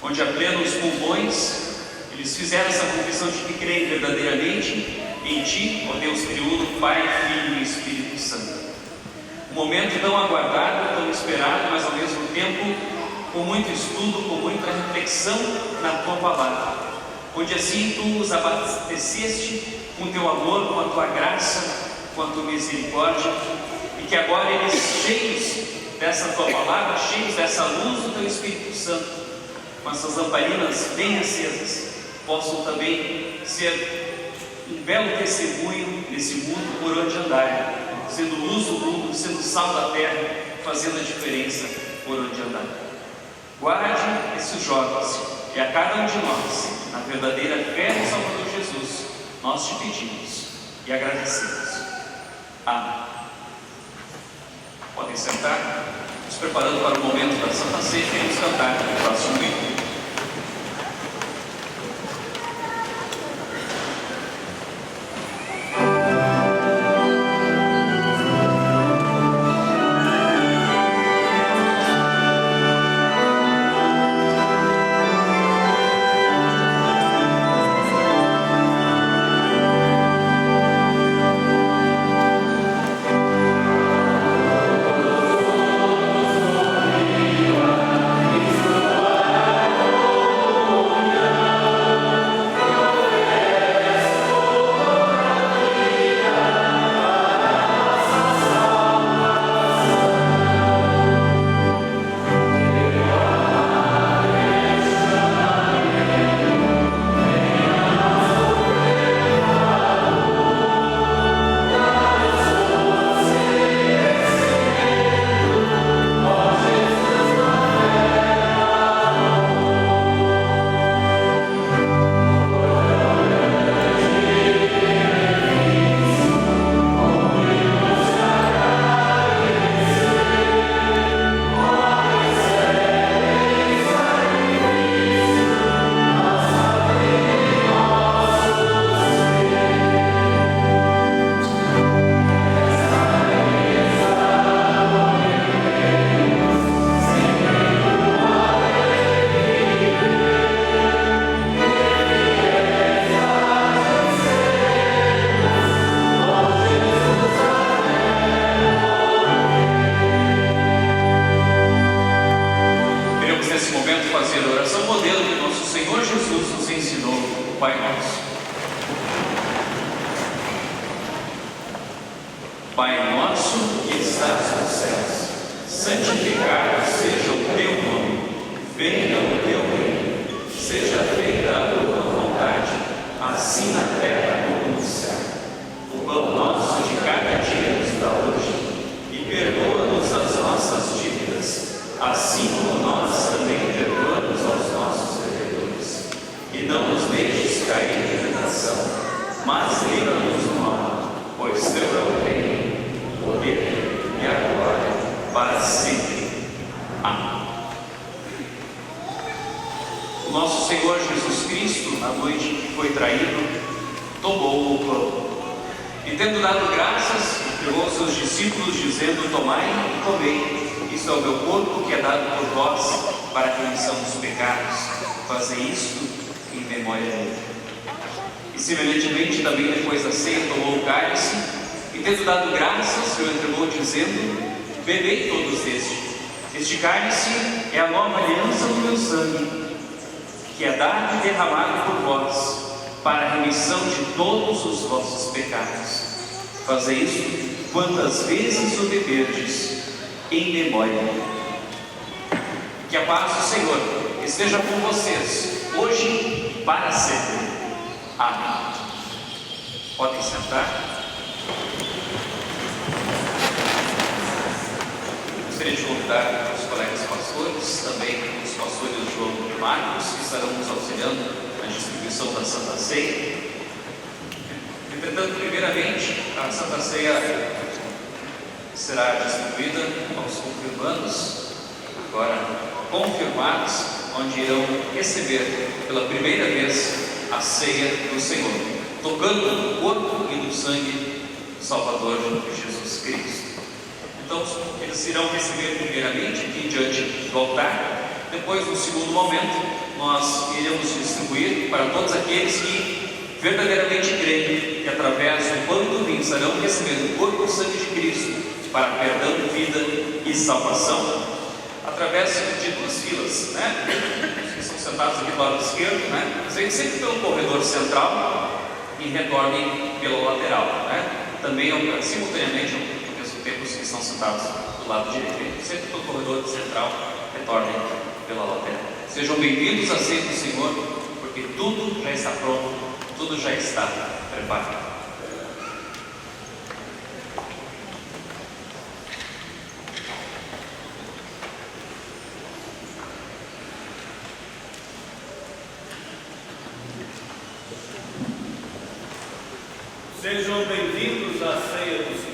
onde a plenos pulmões eles fizeram essa confissão de que creem verdadeiramente em Ti, ó Deus triuno, Pai, Filho e Espírito Santo. Um momento tão aguardado, tão esperado, mas ao mesmo tempo com muito estudo, com muita reflexão na Tua Palavra, onde assim Tu os abasteceste com Teu amor, com a Tua graça, com a Tua misericórdia, e que agora eles, cheios dessa Tua Palavra, cheios dessa luz do Teu Espírito Santo, com essas lamparinas bem acesas, possam também ser um belo testemunho nesse mundo por onde andarem, sendo luz do mundo, sendo sal da terra, fazendo a diferença por onde andar. Guarde esses jovens e a cada um de nós, na verdadeira fé no Salvador Jesus, nós te pedimos e agradecemos. Amém. Podem sentar, nos preparando para o momento da Santa Ceia, queremos cantar o próximo hino. Pai nosso que estás nos céus, santificado seja o teu nome, venha o teu reino, seja feita a tua vontade, assim na terra como no céu. O pão nosso de cada dia nos dá hoje, e perdoa-nos as nossas dívidas, assim como nós também perdoamos aos nossos devedores. E não nos deixes cair em tentação, mas livra-nos do mal, pois teu é o reino, o poder e a glória para sempre. Amém. O nosso Senhor Jesus Cristo, na noite que foi traído, tomou o pão e, tendo dado graças, entregou aos seus discípulos, dizendo: tomai e comei, isto é o meu corpo que é dado por vós para a remissão dos pecados. Fazei isto em memória dele. E semelhantemente também depois da ceia tomou o cálice, e tendo dado graças, o entregou, dizendo: bebei todos deste. Este cálice é a nova aliança do meu sangue, que é dado e derramado por vós, para a remissão de todos os vossos pecados. Fazei isso quantas vezes o beberdes, em memória. Que a paz do Senhor esteja com vocês, hoje e para sempre. Amém. Podem sentar. Gostaria de convidar os colegas pastores, também os pastores João e Marcos, que estarão nos auxiliando na distribuição da Santa Ceia. Entretanto, primeiramente, a Santa Ceia será distribuída aos confirmandos, agora confirmados, onde irão receber pela primeira vez a ceia do Senhor, tocando no corpo e no sangue do Salvador Jesus Cristo. Então, eles irão receber primeiramente aqui diante do altar. Depois, no segundo momento, nós iremos distribuir para todos aqueles que verdadeiramente creem que através do pão e do vinho estarão recebendo o corpo e o sangue de Cristo para perdão, vida e salvação, através de duas filas, né? Os que estão sentados aqui do lado esquerdo, né? Venham sempre pelo corredor central e retornem pela lateral, né? Também, simultaneamente, ao mesmo tempo, os que estão sentados do lado direito, sempre pelo corredor central, retornem pela lateral. Sejam bem-vindos à ceia do Senhor, porque tudo já está pronto, tudo já está preparado. Sejam bem-vindos à ceia do Senhor.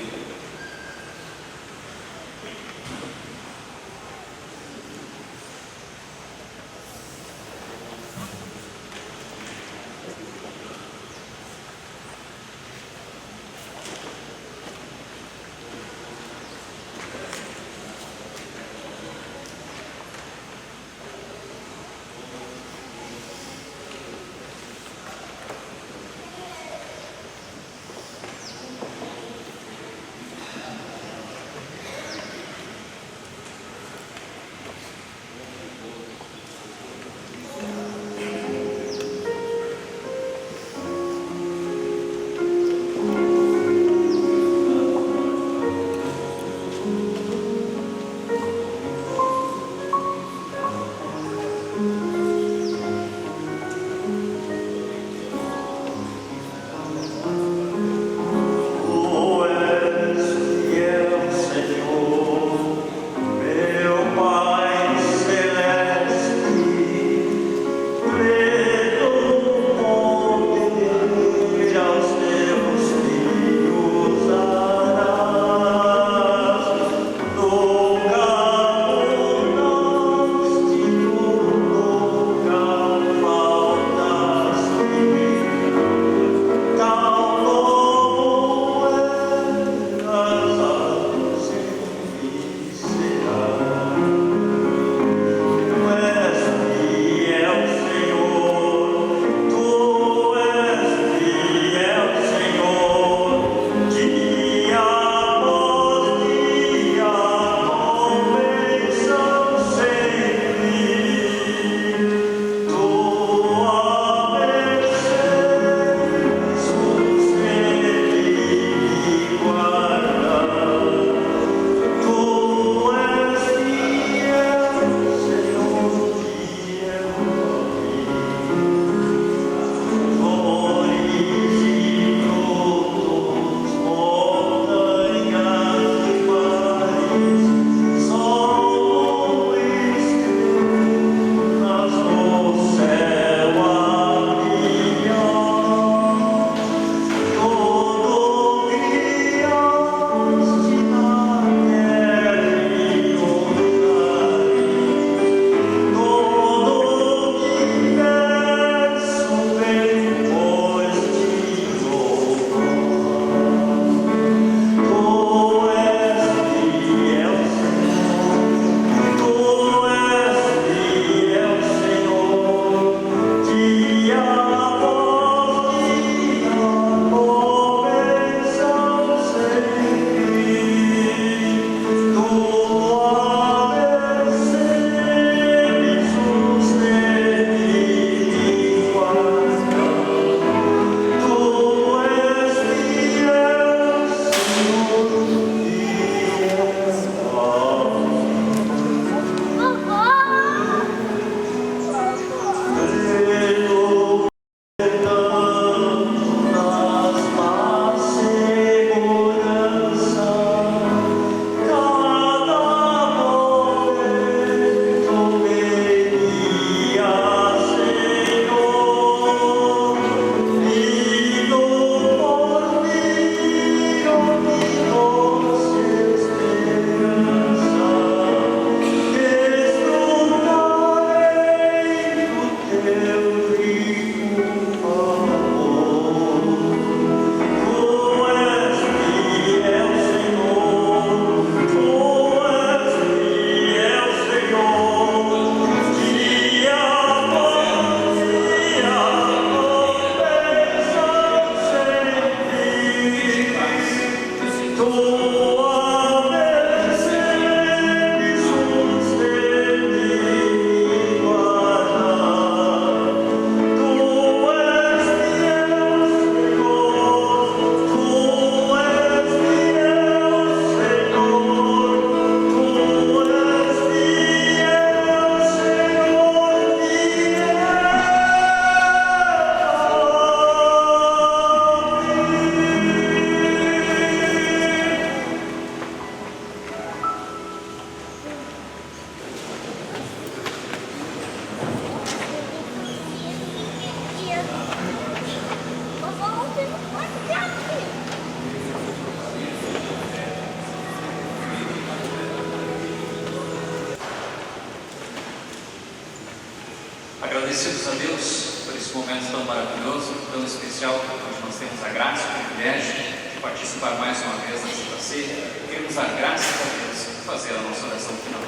Agradecidos a Deus por esse momento tão maravilhoso, tão especial, onde nós temos a graça e o privilégio de participar mais uma vez da Santa Ceia. Queremos dar graças a Deus e fazer a nossa oração final.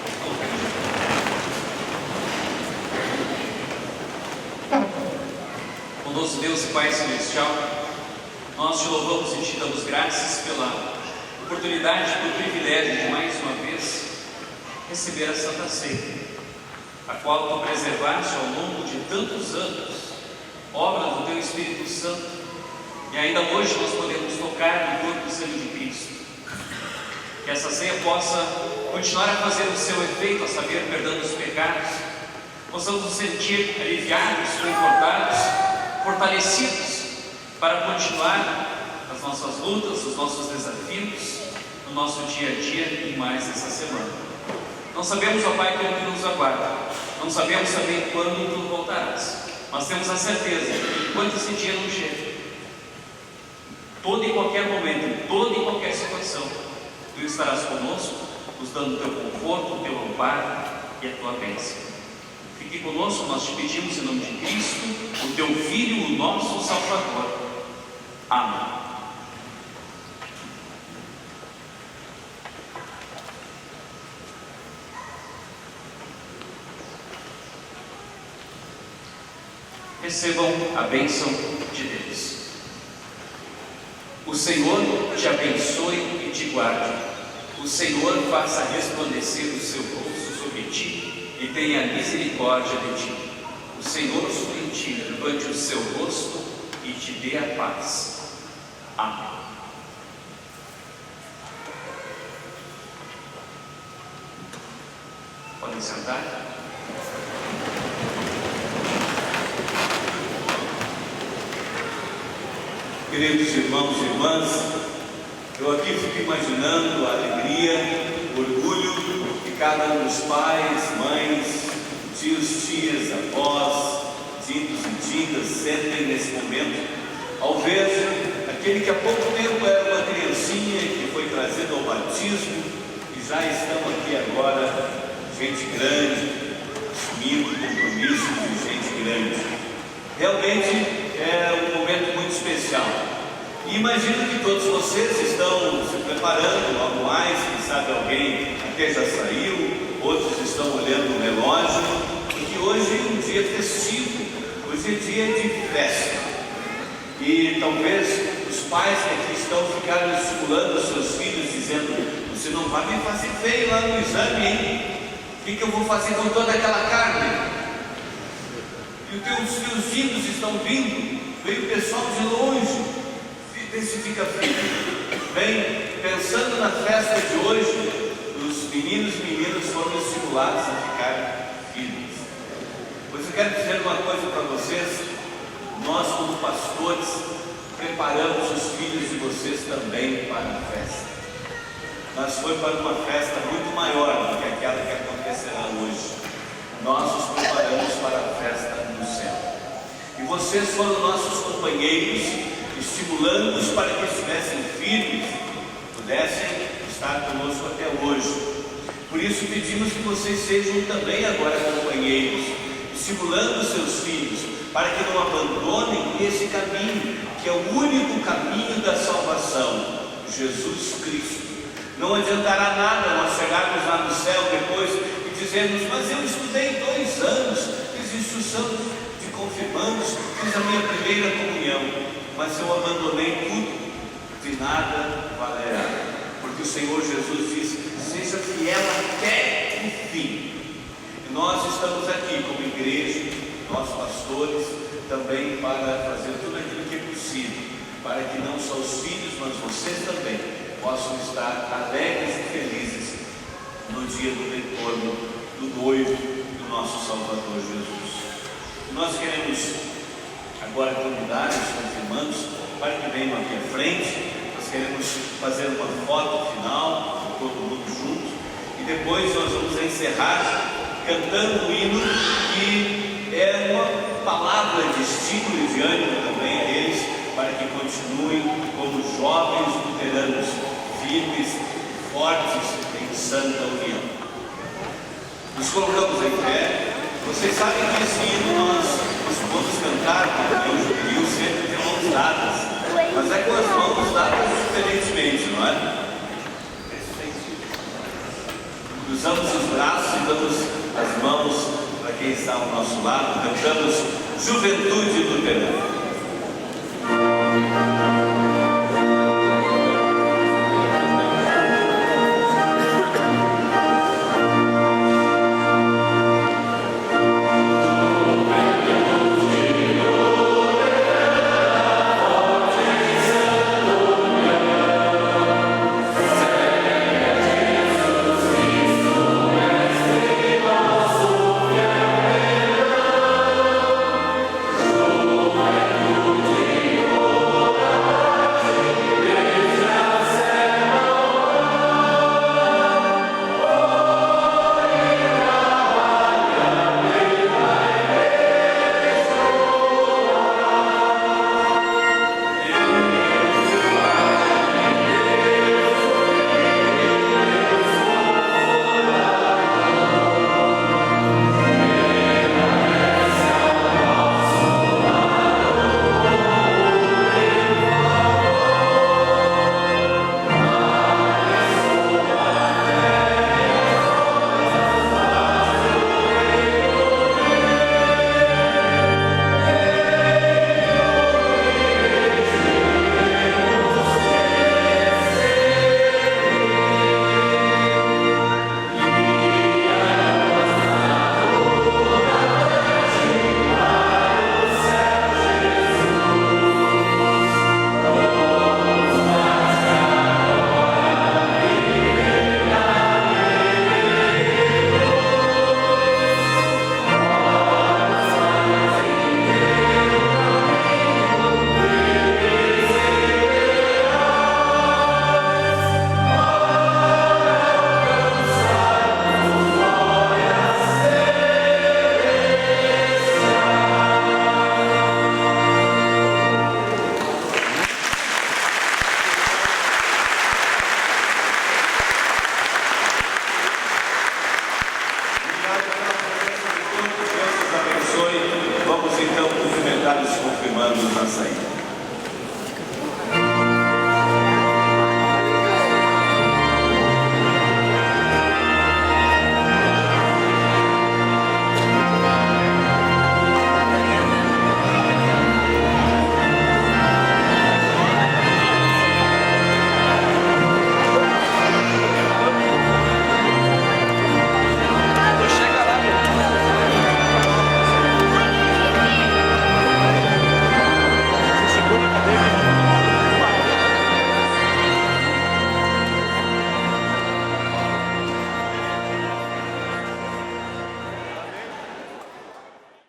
Bondoso Deus e Pai Celestial, nós te louvamos e te damos graças pela oportunidade, pelo privilégio de mais uma vez receber a Santa Ceia, a qual tu preservaste ao longo de tantos anos, obra do teu Espírito Santo, e ainda hoje nós podemos tocar no corpo e sangue de Cristo. Que essa ceia possa continuar a fazer o seu efeito, a saber, perdão os pecados, possamos nos sentir aliviados, confortados, fortalecidos para continuar as nossas lutas, os nossos desafios no nosso dia a dia e mais essa semana. Não sabemos, ó Pai, como que nos aguarda, não sabemos também quando tu voltarás, mas temos a certeza que enquanto esse dia não chega, todo e qualquer momento, em toda e qualquer situação, tu estarás conosco, nos dando o teu conforto, o teu amparo e a tua bênção. Fique conosco, nós te pedimos em nome de Cristo, o teu Filho, o nosso Salvador. Amém. Recebam a bênção de Deus. O Senhor te abençoe e te guarde. O Senhor faça resplandecer o seu rosto sobre ti e tenha misericórdia de ti. O Senhor sobre ti levante o seu rosto e te dê a paz. Amém. Podem sentar. Queridos irmãos e irmãs, eu aqui fico imaginando a alegria, o orgulho que cada um dos pais, mães, tios, tias, avós, tios e tias sentem nesse momento, ao ver aquele que há pouco tempo era uma criancinha que foi trazido ao batismo e já estão aqui agora, gente grande, assumindo compromissos de gente grande. Realmente é um momento muito especial. E imagino que todos vocês estão se preparando, logo mais, quem sabe alguém até já saiu, outros estão olhando o relógio, porque hoje é um dia festivo, hoje é dia de festa. E talvez os pais que aqui estão ficaram estimulando os seus filhos, dizendo: você não vai me fazer feio lá no exame, hein? O que eu vou fazer com toda aquela carne? E os teus filhos estão vindo, veio o pessoal de longe, vê se fica frio. Bem, pensando na festa de hoje, os meninos e meninas foram estimulados a ficar firmes. Pois eu quero dizer uma coisa para vocês: nós, como pastores, preparamos os filhos de vocês também para a festa. Mas foi para uma festa muito maior do que aquela que acontecerá hoje. Nós os preparamos para a festa no céu. E vocês foram nossos companheiros, estimulando-os para que estivessem firmes, pudessem estar conosco até hoje. Por isso pedimos que vocês sejam também agora companheiros, estimulando seus filhos, para que não abandonem esse caminho, que é o único caminho da salvação, Jesus Cristo. Não adiantará nada nós chegarmos lá no céu depois e dizermos: mas eu estudei 2 anos, fiz instrução de confirmandos, fiz a minha primeira comunhão, mas eu abandonei tudo, de nada valerá. Porque o Senhor Jesus diz: seja fiel até o fim. E nós estamos aqui como igreja, nós pastores, também para fazer tudo aquilo que é possível, para que não só os filhos, mas vocês também possam estar alegres e felizes no dia do retorno do noivo do nosso Salvador Jesus. Nós queremos agora convidar os confirmandos para que venham aqui à frente. Nós queremos fazer uma foto final com todo mundo junto e depois nós vamos encerrar cantando um hino que é uma palavra de estímulo e de ânimo também a eles, para que continuem como jovens luteranos, firmes, fortes em santa união. Nos colocamos em pé. Vocês sabem que esse hino nós costumamos cantar, porque o jubileu sempre tem mãos dadas, mas é com as mãos dadas diferentemente, não é? Cruzamos os braços e damos as mãos para quem está ao nosso lado, cantamos Juventude do Verão.